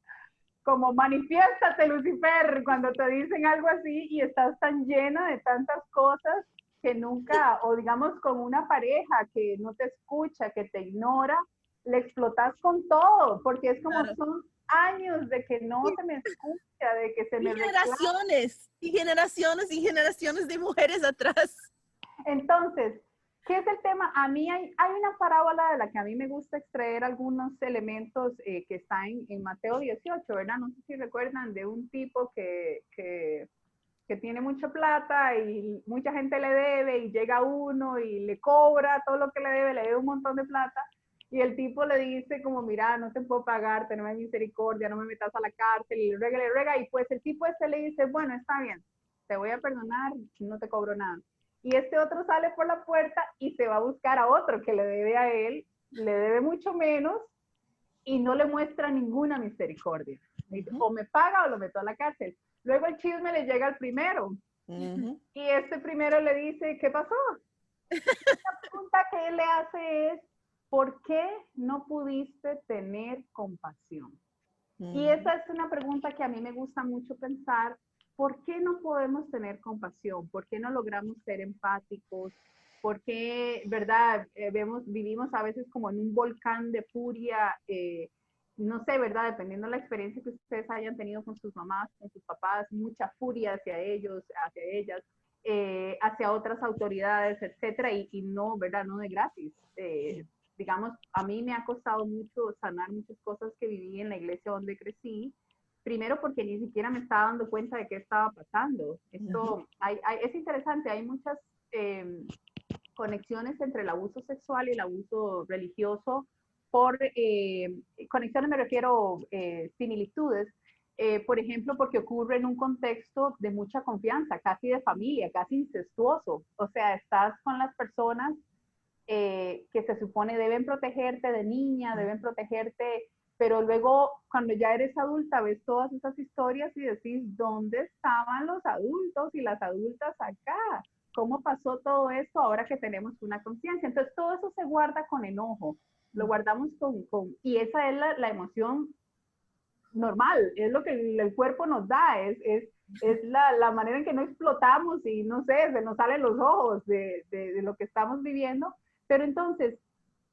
como manifiéstate, Lucifer, cuando te dicen algo así y estás tan llena de tantas cosas que nunca, o digamos con una pareja que no te escucha, que te ignora, le explotas con todo, porque es como Claro. son años de que no se me escucha, de que se me reclama. Y generaciones y generaciones de mujeres atrás. Entonces, ¿qué es el tema? A mí hay una parábola de la que a mí me gusta extraer algunos elementos que está en Mateo 18, ¿verdad? No sé si recuerdan de un tipo que tiene mucha plata y mucha gente le debe y llega uno y le cobra todo lo que le debe un montón de plata. Y el tipo le dice como, mira, no te puedo pagar, teneme misericordia, no me metas a la cárcel, y le ruega, y pues el tipo le dice, bueno, está bien, te voy a perdonar, no te cobro nada. Y este otro sale por la puerta y se va a buscar a otro que le debe a él, le debe mucho menos y no le muestra ninguna misericordia. Dice, o me paga o lo meto a la cárcel. Luego el chisme le llega al primero. Y este primero le dice, ¿qué pasó? La pregunta que él le hace es, ¿por qué no pudiste tener compasión? Y esa es una pregunta que a mí me gusta mucho pensar. ¿Por qué no podemos tener compasión? ¿Por qué no logramos ser empáticos? ¿Por qué, verdad, vivimos a veces como en un volcán de furia? no sé, ¿verdad? Dependiendo de la experiencia que ustedes hayan tenido con sus mamás, con sus papás, mucha furia hacia ellos, hacia ellas, hacia otras autoridades, etcétera, y no, ¿verdad? No de gratis. Digamos, a mí me ha costado mucho sanar muchas cosas que viví en la iglesia donde crecí. Primero porque ni siquiera me estaba dando cuenta de qué estaba pasando. Esto, es interesante, hay muchas conexiones entre el abuso sexual y el abuso religioso. Por conexiones me refiero similitudes, por ejemplo, porque ocurre en un contexto de mucha confianza, casi de familia, casi incestuoso. O sea, estás con las personas que se supone deben protegerte de niña, deben protegerte, pero luego cuando ya eres adulta ves todas esas historias y decís, ¿dónde estaban los adultos y las adultas acá? ¿Cómo pasó todo esto ahora que tenemos una conciencia? Entonces todo eso se guarda con enojo, lo guardamos y esa es la emoción normal, es lo que el cuerpo nos da, es la manera en que no explotamos y no sé, se nos salen los ojos de lo que estamos viviendo. Pero entonces,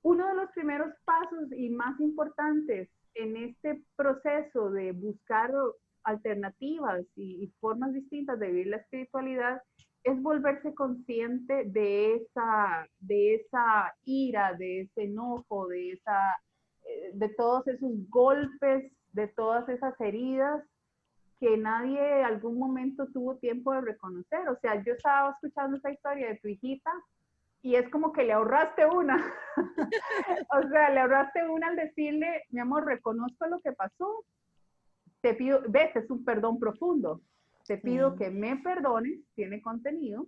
uno de los primeros pasos y más importantes en este proceso de buscar alternativas y formas distintas de vivir la espiritualidad es volverse consciente de esa ira, de ese enojo, de todos esos golpes, de todas esas heridas que nadie en algún momento tuvo tiempo de reconocer. O sea, yo estaba escuchando esa historia de tu hijita y es como que le ahorraste una. O sea, le ahorraste una al decirle, mi amor, reconozco lo que pasó, te pido, ves, es un perdón profundo, te pido que me perdones, tiene contenido,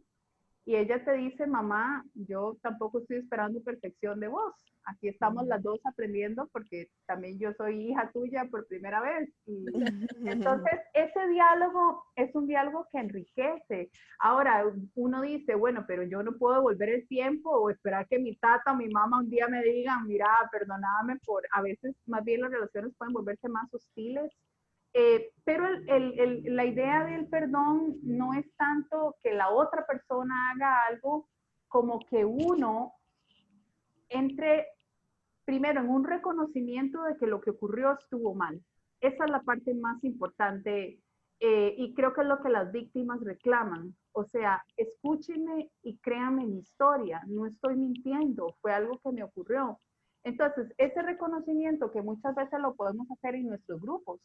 y ella te dice, mamá, yo tampoco estoy esperando perfección de vos. Aquí estamos las dos aprendiendo porque también yo soy hija tuya por primera vez. Y entonces, ese diálogo es un diálogo que enriquece. Ahora, uno dice, bueno, pero yo no puedo devolver el tiempo o esperar que mi tata o mi mamá un día me digan, mira, perdóname por... A veces, más bien, las relaciones pueden volverse más hostiles. Pero la idea del perdón no es tanto que la otra persona haga algo como que uno entre primero en un reconocimiento de que lo que ocurrió estuvo mal. Esa es la parte más importante y creo que es lo que las víctimas reclaman. O sea, escúchenme y créanme mi historia, no estoy mintiendo, fue algo que me ocurrió. Entonces, ese reconocimiento que muchas veces lo podemos hacer en nuestros grupos,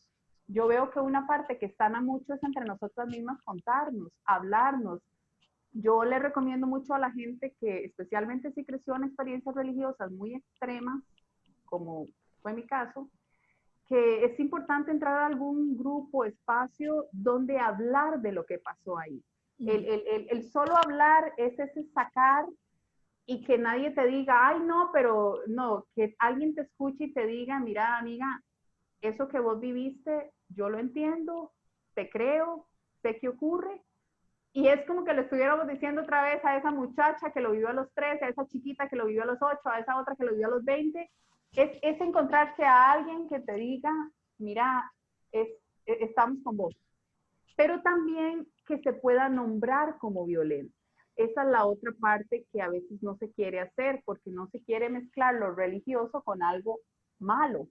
yo veo que una parte que sana mucho es entre nosotras mismas contarnos, hablarnos. Yo le recomiendo mucho a la gente que, especialmente si creció en experiencias religiosas muy extremas, como fue mi caso, que es importante entrar a algún grupo, espacio, donde hablar de lo que pasó ahí. El solo hablar es ese sacar y que nadie te diga, ay, no, pero no, que alguien te escuche y te diga, mira, amiga, eso que vos viviste, yo lo entiendo, te creo, sé que ocurre. Y es como que le estuviéramos diciendo otra vez a esa muchacha que lo vivió a los 13, a esa chiquita que lo vivió a los 8, a esa otra que lo vivió a los 20. Es encontrarse a alguien que te diga, mira, estamos con vos. Pero también que se pueda nombrar como violencia. Esa es la otra parte que a veces no se quiere hacer porque no se quiere mezclar lo religioso con algo malo.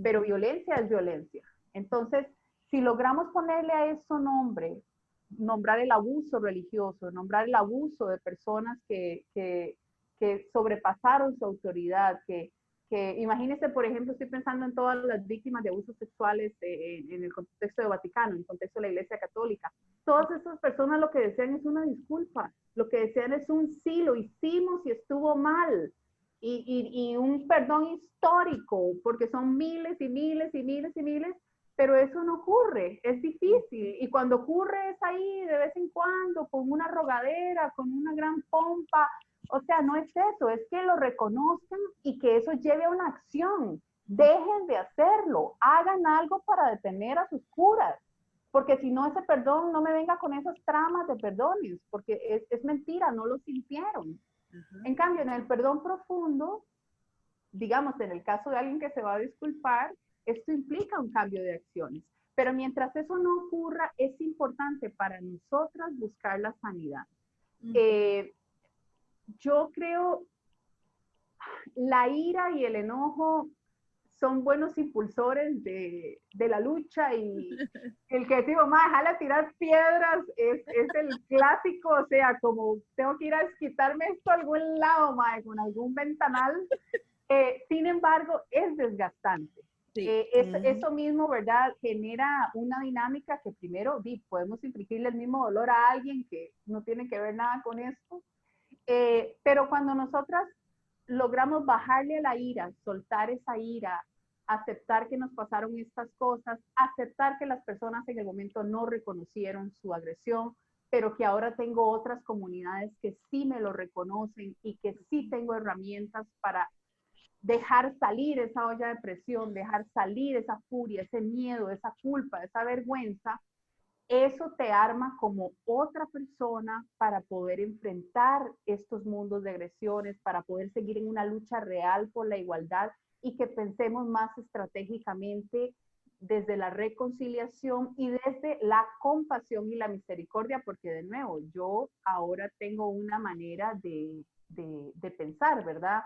Pero violencia es violencia. Entonces, si logramos ponerle a eso nombre, nombrar el abuso religioso, nombrar el abuso de personas que sobrepasaron su autoridad, que imagínense, por ejemplo, estoy pensando en todas las víctimas de abusos sexuales en el contexto de Vaticano, en el contexto de la Iglesia Católica. Todas esas personas lo que desean es una disculpa, lo que desean es un sí, lo hicimos y estuvo mal. Y un perdón histórico, porque son miles y miles y miles y miles, pero eso no ocurre, es difícil. Y cuando ocurre es ahí de vez en cuando, con una rogadera, con una gran pompa. O sea, no es eso, es que lo reconozcan y que eso lleve a una acción. Dejen de hacerlo, hagan algo para detener a sus curas. Porque si no, ese perdón, no me venga con esas tramas de perdones, porque es mentira, no lo sintieron. En cambio, en el perdón profundo, digamos, en el caso de alguien que se va a disculpar, esto implica un cambio de acciones. Pero mientras eso no ocurra, es importante para nosotras buscar la sanidad. Yo creo, la ira y el enojo son buenos impulsores de la lucha, y el que decimos, ma, déjala tirar piedras, es el clásico, o sea, como tengo que ir a quitarme esto a algún lado, ma, con algún ventanal. Sin embargo, es desgastante. Sí. Eso mismo, ¿verdad? Genera una dinámica que primero, podemos infligirle el mismo dolor a alguien que no tiene que ver nada con esto. Pero cuando nosotras logramos bajarle a la ira, soltar esa ira, aceptar que nos pasaron estas cosas, aceptar que las personas en el momento no reconocieron su agresión, pero que ahora tengo otras comunidades que sí me lo reconocen y que sí tengo herramientas para dejar salir esa olla de presión, dejar salir esa furia, ese miedo, esa culpa, esa vergüenza. Eso te arma como otra persona para poder enfrentar estos mundos de agresiones, para poder seguir en una lucha real por la igualdad, y que pensemos más estratégicamente desde la reconciliación y desde la compasión y la misericordia, porque de nuevo, yo ahora tengo una manera de pensar, ¿verdad?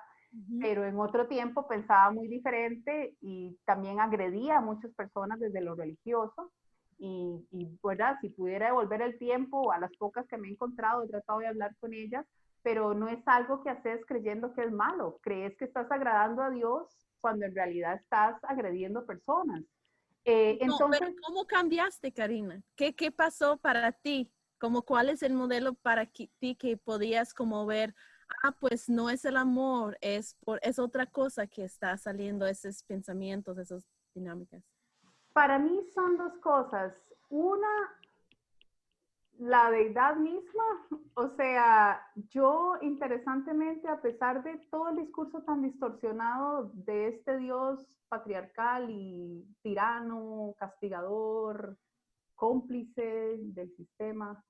Pero en otro tiempo pensaba muy diferente y también agredía a muchas personas desde lo religioso. ¿Verdad? Si pudiera devolver el tiempo, a las pocas que me he encontrado, he tratado de hablar con ellas, pero no es algo que haces creyendo que es malo. Crees que estás agradando a Dios cuando en realidad estás agrediendo personas. Entonces, pero ¿cómo cambiaste, Karina? ¿Qué pasó para ti? ¿Cuál es el modelo para ti que podías como ver, pues no es el amor, es otra cosa que está saliendo, esos pensamientos, esas dinámicas? para mí son dos cosas. Una, la deidad misma, o sea, yo interesantemente, a pesar de todo el discurso tan distorsionado de este Dios patriarcal y tirano, castigador, cómplice del sistema,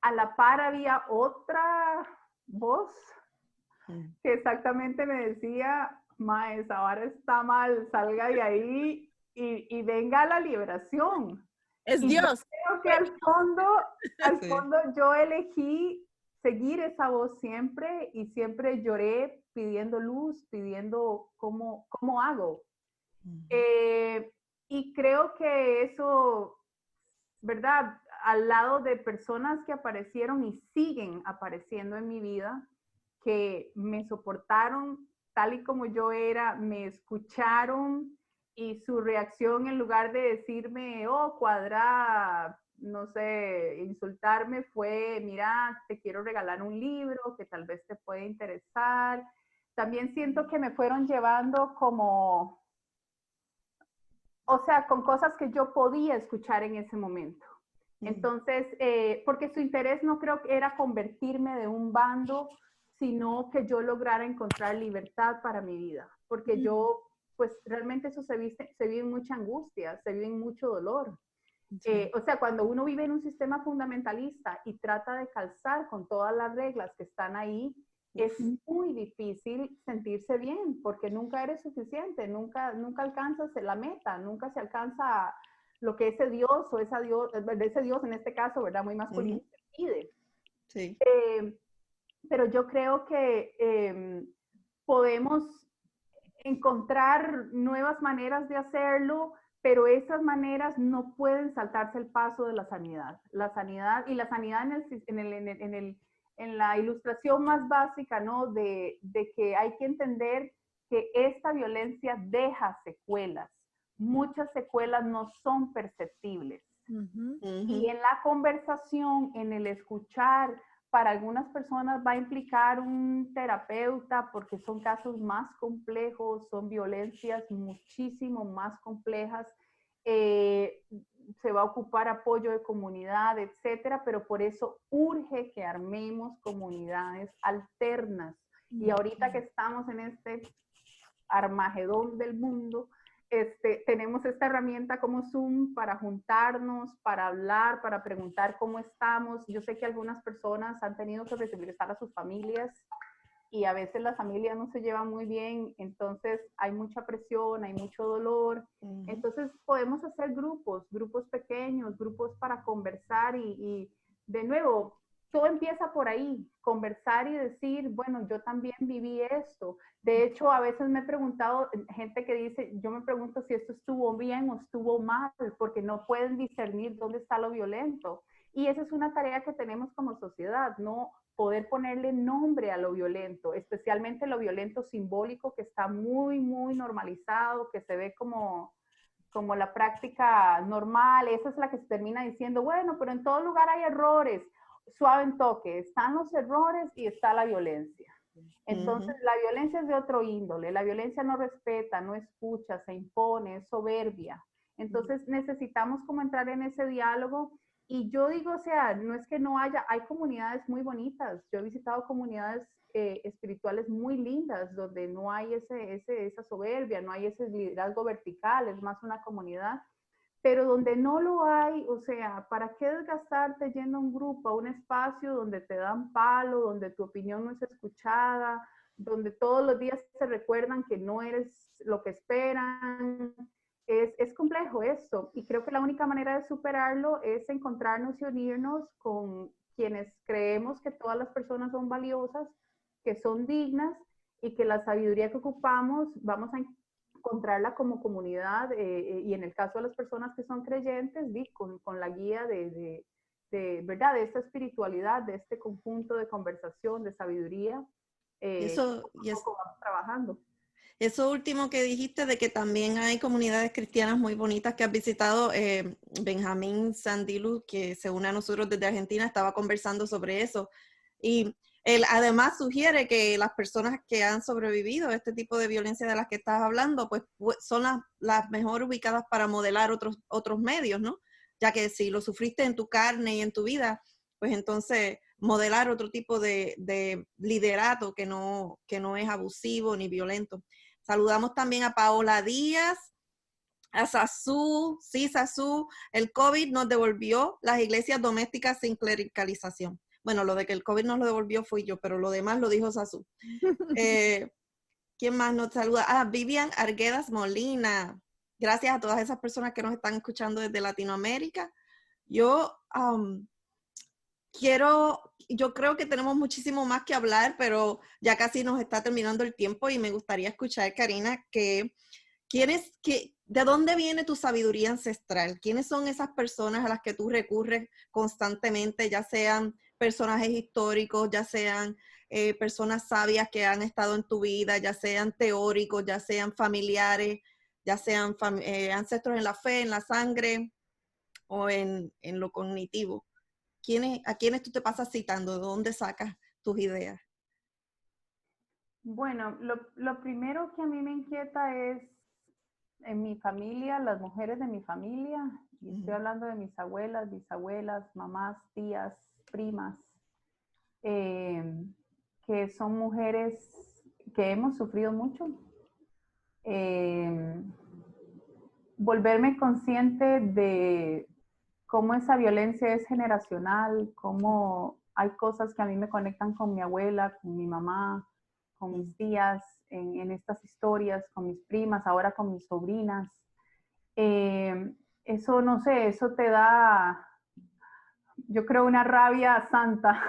a la par había otra voz que exactamente me decía, ma, esa vara está mal, salga de ahí y venga la liberación. Es Y yo Dios. creo que al fondo yo elegí seguir esa voz siempre, y siempre lloré pidiendo luz, pidiendo cómo hago. Y creo que eso, ¿verdad? Al lado de personas que aparecieron y siguen apareciendo en mi vida, que me soportaron tal y como yo era, me escucharon, y su reacción, en lugar de decirme, oh, cuadra, no sé, insultarme, fue, mira, te quiero regalar un libro que tal vez te puede interesar. También siento que me fueron llevando como, o sea, con cosas que yo podía escuchar en ese momento. Entonces, porque su interés no creo que era convertirme de un bando, sino que yo lograra encontrar libertad para mi vida. Porque yo, pues realmente eso se vive en mucha angustia, se vive en mucho dolor. O sea, cuando uno vive en un sistema fundamentalista y trata de calzar con todas las reglas que están ahí, es muy difícil sentirse bien, porque nunca eres suficiente, nunca alcanzas la meta, nunca se alcanza lo que ese Dios o ese Dios en este caso, ¿verdad? Muy masculino, te pide. Sí. Pero yo creo que podemos encontrar nuevas maneras de hacerlo, pero esas maneras no pueden saltarse el paso de la sanidad. La sanidad en la ilustración más básica, ¿no? De que hay que entender que esta violencia deja secuelas. Muchas secuelas no son perceptibles. Y en la conversación, en el escuchar, para algunas personas va a implicar un terapeuta, porque son casos más complejos, son violencias muchísimo más complejas. Se va a ocupar apoyo de comunidad, etcétera, pero por eso urge que armemos comunidades alternas. Y ahorita que estamos en este Armagedón del mundo, tenemos esta herramienta como Zoom para juntarnos, para hablar, para preguntar cómo estamos. Yo sé que algunas personas han tenido que regresar a sus familias, y a veces las familias no se llevan muy bien, entonces hay mucha presión, hay mucho dolor. Entonces podemos hacer grupos pequeños, grupos para conversar, y de nuevo, todo empieza por ahí, conversar y decir, bueno, yo también viví esto. De hecho, a veces me he preguntado, gente que dice, yo me pregunto si esto estuvo bien o estuvo mal, porque no pueden discernir dónde está lo violento. Y esa es una tarea que tenemos como sociedad, no poder ponerle nombre a lo violento, especialmente lo violento simbólico que está muy, muy normalizado, que se ve como la práctica normal. Esa es la que se termina diciendo, bueno, pero en todo lugar hay errores. Suave en toque, están los errores y está la violencia. Entonces, la violencia es de otro índole, la violencia no respeta, no escucha, se impone, es soberbia. Entonces, necesitamos como entrar en ese diálogo. Y yo digo, o sea, no es que no haya, hay comunidades muy bonitas. Yo he visitado comunidades espirituales muy lindas donde no hay esa soberbia, no hay ese liderazgo vertical, es más una comunidad. Pero donde no lo hay, o sea, ¿para qué desgastarte yendo a un grupo, a un espacio donde te dan palo, donde tu opinión no es escuchada, donde todos los días te recuerdan que no eres lo que esperan? Es complejo esto, y creo que la única manera de superarlo es encontrarnos y unirnos con quienes creemos que todas las personas son valiosas, que son dignas, y que la sabiduría que ocupamos vamos a encontrarla como comunidad, y en el caso de las personas que son creyentes, con la guía ¿verdad? De esta espiritualidad, de este conjunto de conversación, de sabiduría, Eso, poco a poco vamos trabajando. eso último que dijiste de que también hay comunidades cristianas muy bonitas que has visitado, Benjamín Sandilu, que se une a nosotros desde Argentina, estaba conversando sobre eso. Y él además sugiere que las personas que han sobrevivido a este tipo de violencia de las que estás hablando, pues son las mejor ubicadas para modelar otros medios, ¿no? Ya que si lo sufriste en tu carne y en tu vida, pues entonces modelar otro tipo de liderato que no es abusivo ni violento. Saludamos también a Paola Díaz, a Sazú. Sí, Sazú, el COVID nos devolvió las iglesias domésticas sin clericalización. Bueno, lo de que el COVID nos lo devolvió fui yo, pero lo demás lo dijo Sazú. ¿Quién más nos saluda? Ah, Vivian Arguedas Molina. Gracias a todas esas personas que nos están escuchando desde Latinoamérica. Yo yo creo que tenemos muchísimo más que hablar, pero ya casi nos está terminando el tiempo y me gustaría escuchar, Karina, ¿de dónde viene tu sabiduría ancestral? ¿Quiénes son esas personas a las que tú recurres constantemente, ya sean personajes históricos, ya sean personas sabias que han estado en tu vida, ya sean teóricos, ya sean familiares, ya sean ancestros en la fe, en la sangre o en lo cognitivo? ¿A quiénes tú te pasas citando? ¿De dónde sacas tus ideas? Bueno, lo primero que a mí me inquieta es en mi familia, las mujeres de mi familia, y estoy hablando de mis abuelas, bisabuelas, mamás, tías, primas, que son mujeres que hemos sufrido mucho. Volverme consciente de cómo esa violencia es generacional, cómo hay cosas que a mí me conectan con mi abuela, con mi mamá, con mis tías, en estas historias, con mis primas, ahora con mis sobrinas. Eso, no sé, eso te da, yo creo, una rabia santa,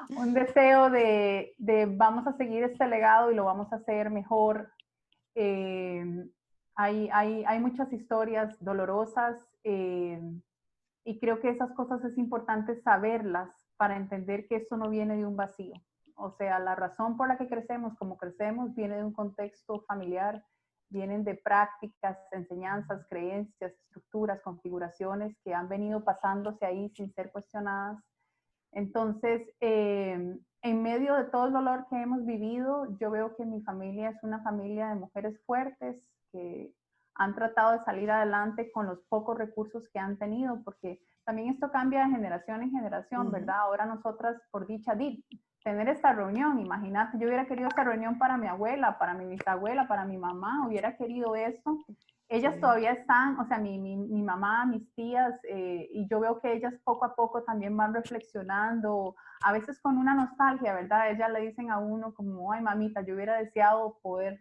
un deseo de vamos a seguir este legado y lo vamos a hacer mejor. Hay muchas historias dolorosas, y creo que esas cosas es importante saberlas para entender que esto no viene de un vacío. O sea, la razón por la que crecemos como crecemos viene de un contexto familiar, vienen de prácticas, enseñanzas, creencias, estructuras, configuraciones que han venido pasándose ahí sin ser cuestionadas. Entonces, en medio de todo el dolor que hemos vivido, yo veo que mi familia es una familia de mujeres fuertes que han tratado de salir adelante con los pocos recursos que han tenido, porque también esto cambia de generación en generación, ¿verdad? Ahora nosotras, por dicha, tener esta reunión, imagínate, yo hubiera querido esta reunión para mi abuela, para mi bisabuela, para mi mamá, hubiera querido esto. Ellas todavía están, o sea, mi mamá, mis tías, y yo veo que ellas poco a poco también van reflexionando, a veces con una nostalgia, ¿verdad? Ellas le dicen a uno como, ay, mamita, yo hubiera deseado poder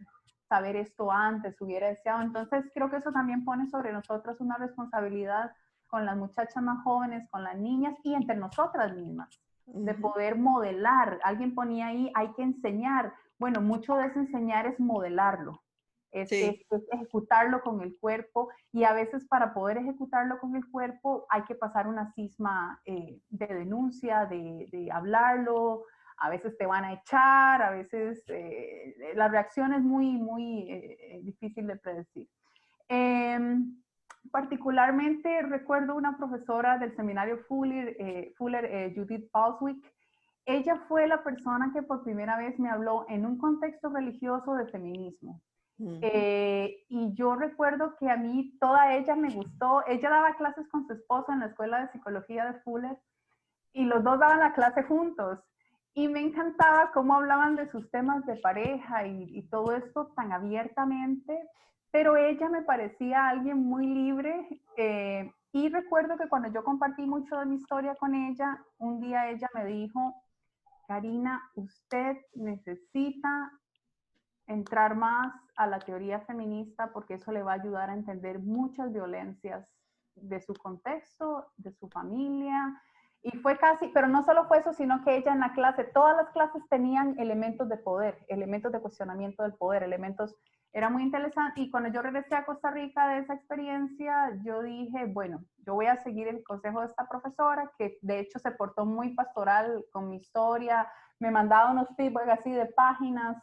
saber esto antes, hubiera deseado. Entonces, creo que eso también pone sobre nosotras una responsabilidad con las muchachas más jóvenes, con las niñas y entre nosotras mismas. de poder modelar. Alguien ponía ahí, hay que enseñar. Bueno, mucho de ese enseñar es modelarlo. Es ejecutarlo con el cuerpo, y a veces para poder ejecutarlo con el cuerpo hay que pasar una cisma de denuncia, de hablarlo. A veces te van a echar, a veces la reacción es muy difícil de predecir. Particularmente recuerdo una profesora del seminario Fuller, Judith Balswick. Ella fue la persona que por primera vez me habló en un contexto religioso de feminismo. Y yo recuerdo que a mí toda ella me gustó. Ella daba clases con su esposo en la escuela de psicología de Fuller, y los dos daban la clase juntos. Y me encantaba cómo hablaban de sus temas de pareja y todo esto tan abiertamente, pero ella me parecía alguien muy libre. Y recuerdo que cuando yo compartí mucho de mi historia con ella, un día ella me dijo, Karina, usted necesita entrar más a la teoría feminista porque eso le va a ayudar a entender muchas violencias de su contexto, de su familia. Y fue casi, pero no solo fue eso, sino que ella en la clase, todas las clases tenían elementos de poder, elementos de cuestionamiento del poder, elementos, era muy interesante. Y cuando yo regresé a Costa Rica de esa experiencia, yo dije, bueno, yo voy a seguir el consejo de esta profesora, que de hecho se portó muy pastoral con mi historia, me mandaba unos feedback así de páginas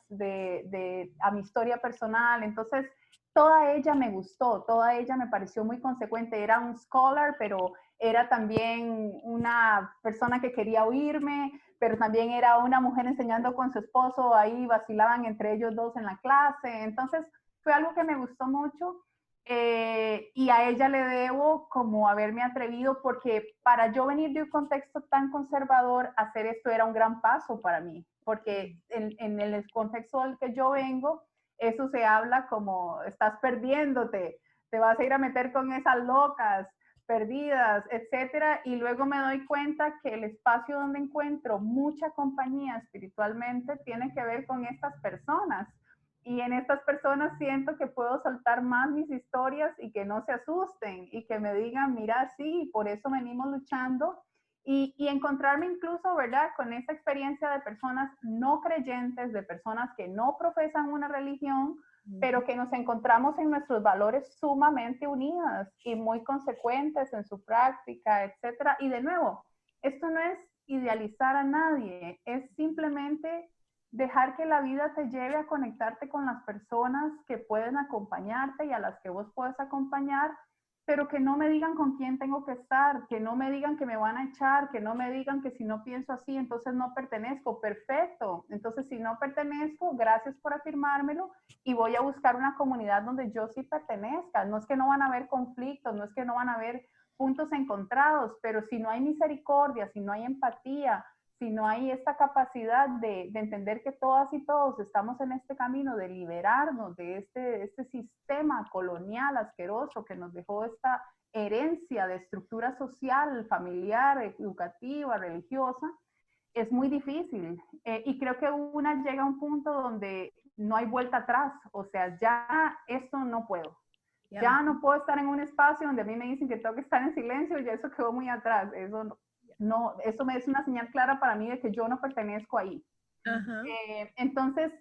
a mi historia personal. Entonces, toda ella me gustó, toda ella me pareció muy consecuente. Era un scholar, pero era también una persona que quería oírme, pero también era una mujer enseñando con su esposo, ahí vacilaban entre ellos dos en la clase. Entonces, fue algo que me gustó mucho. Y a ella le debo como haberme atrevido, porque para yo venir de un contexto tan conservador, hacer esto era un gran paso para mí, porque en el contexto del que yo vengo, eso se habla como estás perdiéndote, te vas a ir a meter con esas locas, perdidas, etcétera. Y luego me doy cuenta que el espacio donde encuentro mucha compañía espiritualmente tiene que ver con estas personas. Y en estas personas siento que puedo soltar más mis historias y que no se asusten y que me digan, mira, sí, por eso venimos luchando. Y encontrarme incluso, ¿verdad?, con esa experiencia de personas no creyentes, de personas que no profesan una religión, pero que nos encontramos en nuestros valores sumamente unidas y muy consecuentes en su práctica, etcétera. Y de nuevo, esto no es idealizar a nadie, es simplemente dejar que la vida te lleve a conectarte con las personas que pueden acompañarte y a las que vos puedes acompañar, pero que no me digan con quién tengo que estar, que no me digan que me van a echar, que no me digan que si no pienso así, entonces no pertenezco. Perfecto. Entonces, si no pertenezco, gracias por afirmármelo, y voy a buscar una comunidad donde yo sí pertenezca. No es que no van a haber conflictos, no es que no van a haber puntos encontrados, pero si no hay misericordia, si no hay empatía, si no hay esta capacidad de entender que todas y todos estamos en este camino de liberarnos de este sistema colonial asqueroso que nos dejó esta herencia de estructura social, familiar, educativa, religiosa, es muy difícil. Y creo que una llega a un punto donde no hay vuelta atrás. O sea, ya esto no puedo. Ya no puedo estar en un espacio donde a mí me dicen que tengo que estar en silencio, ya eso quedó muy atrás. Eso no, eso me es una señal clara para mí de que yo no pertenezco ahí. Entonces,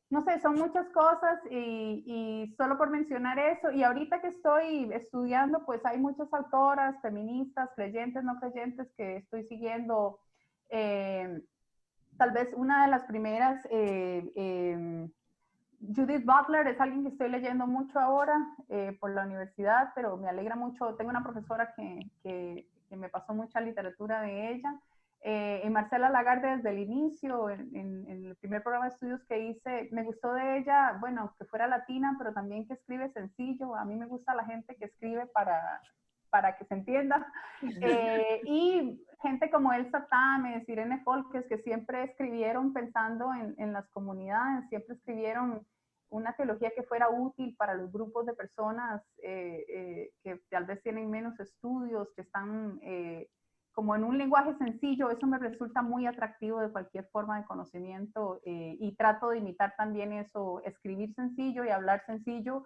no sé, son muchas cosas y solo por mencionar eso, y ahorita que estoy estudiando, pues hay muchas autoras, feministas, creyentes, no creyentes, que estoy siguiendo. Tal vez una de las primeras, Judith Butler, es alguien que estoy leyendo mucho ahora por la universidad, pero me alegra mucho. Tengo una profesora que me pasó mucha literatura de ella. Marcela Lagarde, desde el inicio, en el primer programa de estudios que hice, me gustó de ella, bueno, que fuera latina, pero también que escribe sencillo. A mí me gusta la gente que escribe para que se entienda. Y gente como Elsa Tames, Irene Folkes, que siempre escribieron pensando en las comunidades, siempre escribieron una teología que fuera útil para los grupos de personas que tal vez tienen menos estudios, que están como en un lenguaje sencillo. Eso me resulta muy atractivo de cualquier forma de conocimiento, y trato de imitar también eso, escribir sencillo y hablar sencillo.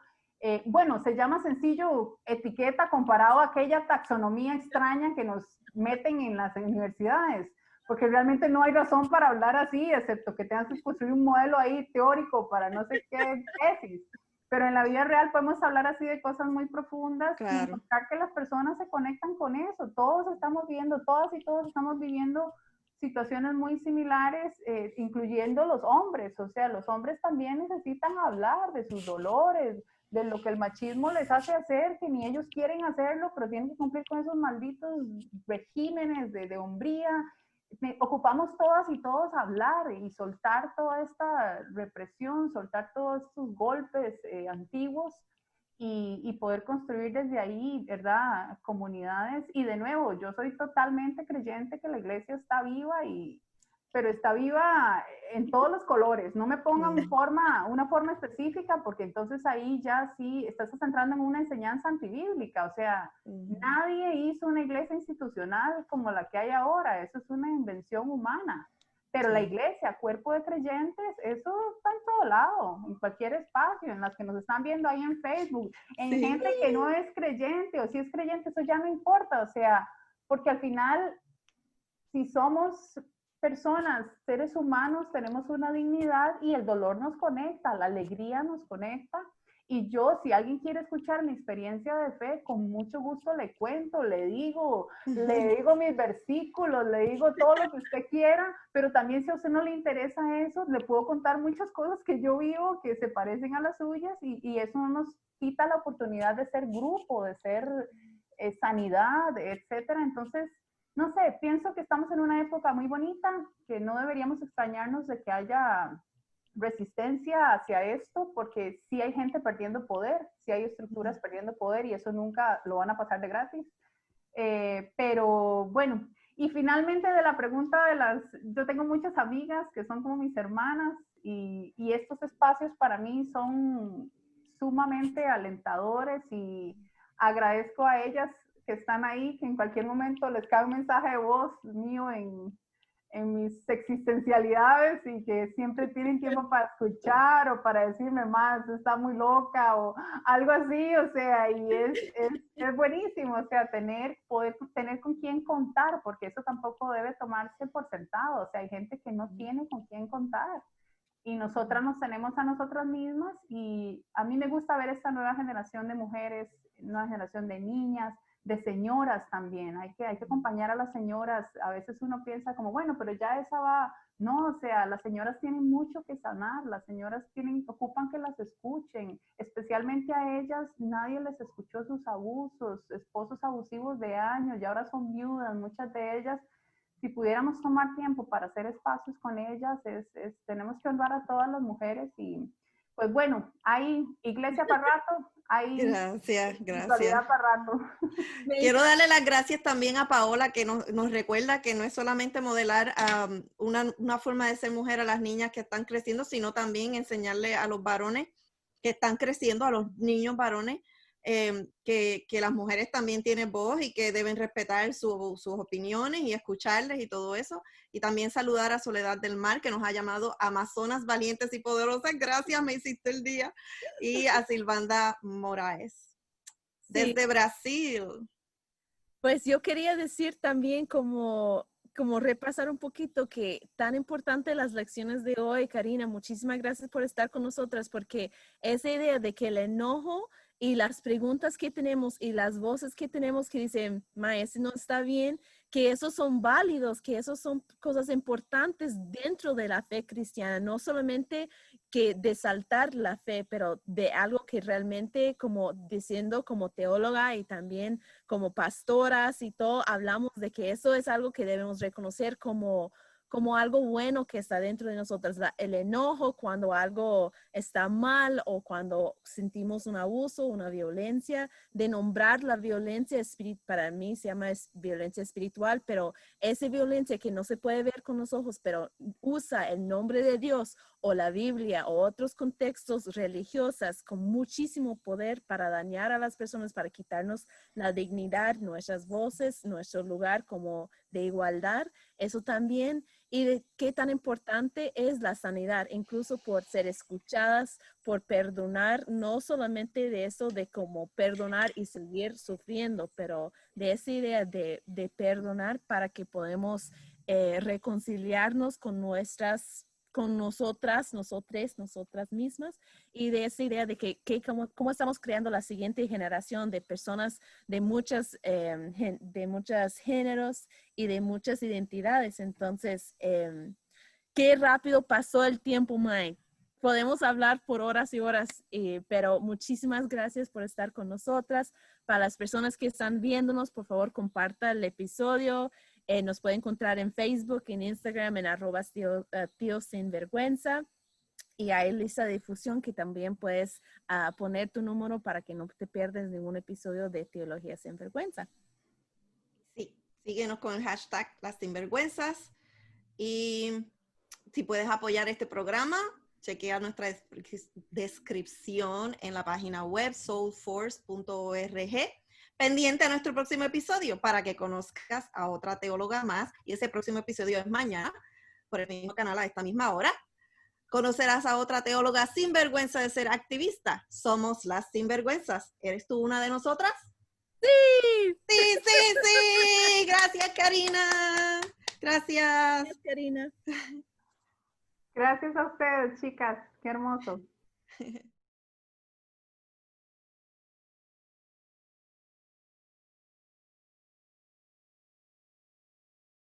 Bueno, se llama sencillo etiqueta comparado a aquella taxonomía extraña que nos meten en las universidades, porque realmente no hay razón para hablar así, excepto que tengas que construir un modelo ahí teórico para no sé qué tesis. Pero en la vida real podemos hablar así de cosas muy profundas y Claro. encontrar que las personas se conectan con eso. Todos estamos viendo, todas y todos estamos viviendo situaciones muy similares, incluyendo los hombres. O sea, los hombres también necesitan hablar de sus dolores, de lo que el machismo les hace hacer, que ni ellos quieren hacerlo, pero tienen que cumplir con esos malditos regímenes de hombría. Ocupamos todas y todos hablar y soltar toda esta represión, soltar todos estos golpes antiguos y poder construir desde ahí, ¿verdad? Comunidades. Y de nuevo, yo soy totalmente creyente que la iglesia está viva, pero está viva en todos los colores. No me pongan una forma específica, porque entonces ahí ya sí estás entrando en una enseñanza antibíblica. O sea, nadie hizo una iglesia institucional como la que hay ahora. Eso es una invención humana. Pero la iglesia, cuerpo de creyentes, eso está en todo lado, en cualquier espacio, en las que nos están viendo ahí en Facebook, en gente que no es creyente, o si es creyente, eso ya no importa. O sea, porque al final, si somos personas, seres humanos, tenemos una dignidad y el dolor nos conecta, la alegría nos conecta. Y yo, si alguien quiere escuchar mi experiencia de fe, con mucho gusto le cuento, le digo mis versículos, le digo todo lo que usted quiera, pero también si a usted no le interesa eso, le puedo contar muchas cosas que yo vivo que se parecen a las suyas y eso no nos quita la oportunidad de ser grupo, de ser sanidad, etcétera. Entonces, no sé, pienso que estamos en una época muy bonita, que no deberíamos extrañarnos de que haya resistencia hacia esto, porque sí hay gente perdiendo poder, sí hay estructuras perdiendo poder y eso nunca lo van a pasar de gratis. Pero bueno, y finalmente de la pregunta yo tengo muchas amigas que son como mis hermanas y estos espacios para mí son sumamente alentadores y agradezco a ellas que están ahí, que en cualquier momento les cae un mensaje de voz mío en mis existencialidades y que siempre tienen tiempo para escuchar o para decirme más, está muy loca o algo así, o sea, y es buenísimo, o sea, poder tener con quién contar, porque eso tampoco debe tomarse por sentado, o sea, hay gente que no tiene con quién contar y nosotras nos tenemos a nosotras mismas y a mí me gusta ver esta nueva generación de mujeres, nueva generación de niñas, de señoras también, hay que acompañar a las señoras, a veces uno piensa como, bueno, pero ya esa va, no, o sea, las señoras tienen mucho que sanar, las señoras ocupan que las escuchen, especialmente a ellas, nadie les escuchó sus abusos, esposos abusivos de años, y ahora son viudas, muchas de ellas, si pudiéramos tomar tiempo para hacer espacios con ellas, tenemos que honrar a todas las mujeres y pues bueno, hay iglesia para rato, hay Gracias. para rato. Quiero darle las gracias también a Paola, que nos recuerda que no es solamente modelar una forma de ser mujer a las niñas que están creciendo, sino también enseñarle a los varones que están creciendo, a los niños varones, que las mujeres también tienen voz y que deben respetar sus opiniones y escucharles y todo eso. Y también saludar a Soledad del Mar, que nos ha llamado Amazonas Valientes y Poderosas. Gracias, me hiciste el día. Y a Silvanda Moraes, desde Brasil. Pues yo quería decir también como repasar un poquito que tan importante las lecciones de hoy, Karina, muchísimas gracias por estar con nosotras, porque esa idea de que el enojo y las preguntas que tenemos y las voces que tenemos que dicen, ma, ese no está bien, que esos son válidos, que esos son cosas importantes dentro de la fe cristiana, no solamente que de saltar la fe, pero de algo que realmente, como diciendo como teóloga y también como pastoras y todo, hablamos de que eso es algo que debemos reconocer como algo bueno que está dentro de nosotras. El enojo cuando algo está mal o cuando sentimos un abuso, una violencia, de nombrar la violencia para mí se llama violencia espiritual, pero esa violencia que no se puede ver con los ojos, pero usa el nombre de Dios o la Biblia o otros contextos religiosos con muchísimo poder para dañar a las personas, para quitarnos la dignidad, nuestras voces, nuestro lugar como de igualdad. Eso también, y de qué tan importante es la sanidad, incluso por ser escuchadas, por perdonar, no solamente de eso de cómo perdonar y seguir sufriendo, pero de esa idea de perdonar para que podamos reconciliarnos con nosotras, nosotras mismas, y de esa idea de cómo estamos creando la siguiente generación de personas de muchos géneros y de muchas identidades. Entonces, qué rápido pasó el tiempo, Mike. Podemos hablar por horas y horas, pero muchísimas gracias por estar con nosotras. Para las personas que están viéndonos, por favor, comparta el episodio. Nos puede encontrar en Facebook, en Instagram, en @tíos sin vergüenza. Y hay lista de difusión que también puedes poner tu número para que no te pierdas ningún episodio de Teología Sin Vergüenza. Sí, síguenos con el hashtag Las Sinvergüenzas. Y si puedes apoyar este programa, chequea nuestra descripción en la página web soulforce.org. Pendiente a nuestro próximo episodio para que conozcas a otra teóloga más. Y ese próximo episodio es mañana, por el mismo canal a esta misma hora. Conocerás a otra teóloga sin vergüenza de ser activista. Somos las Sinvergüenzas. ¿Eres tú una de nosotras? ¡Sí! Sí, sí, sí. Gracias, Karina. Gracias. Gracias, Karina. Gracias a ustedes, chicas. Qué hermoso.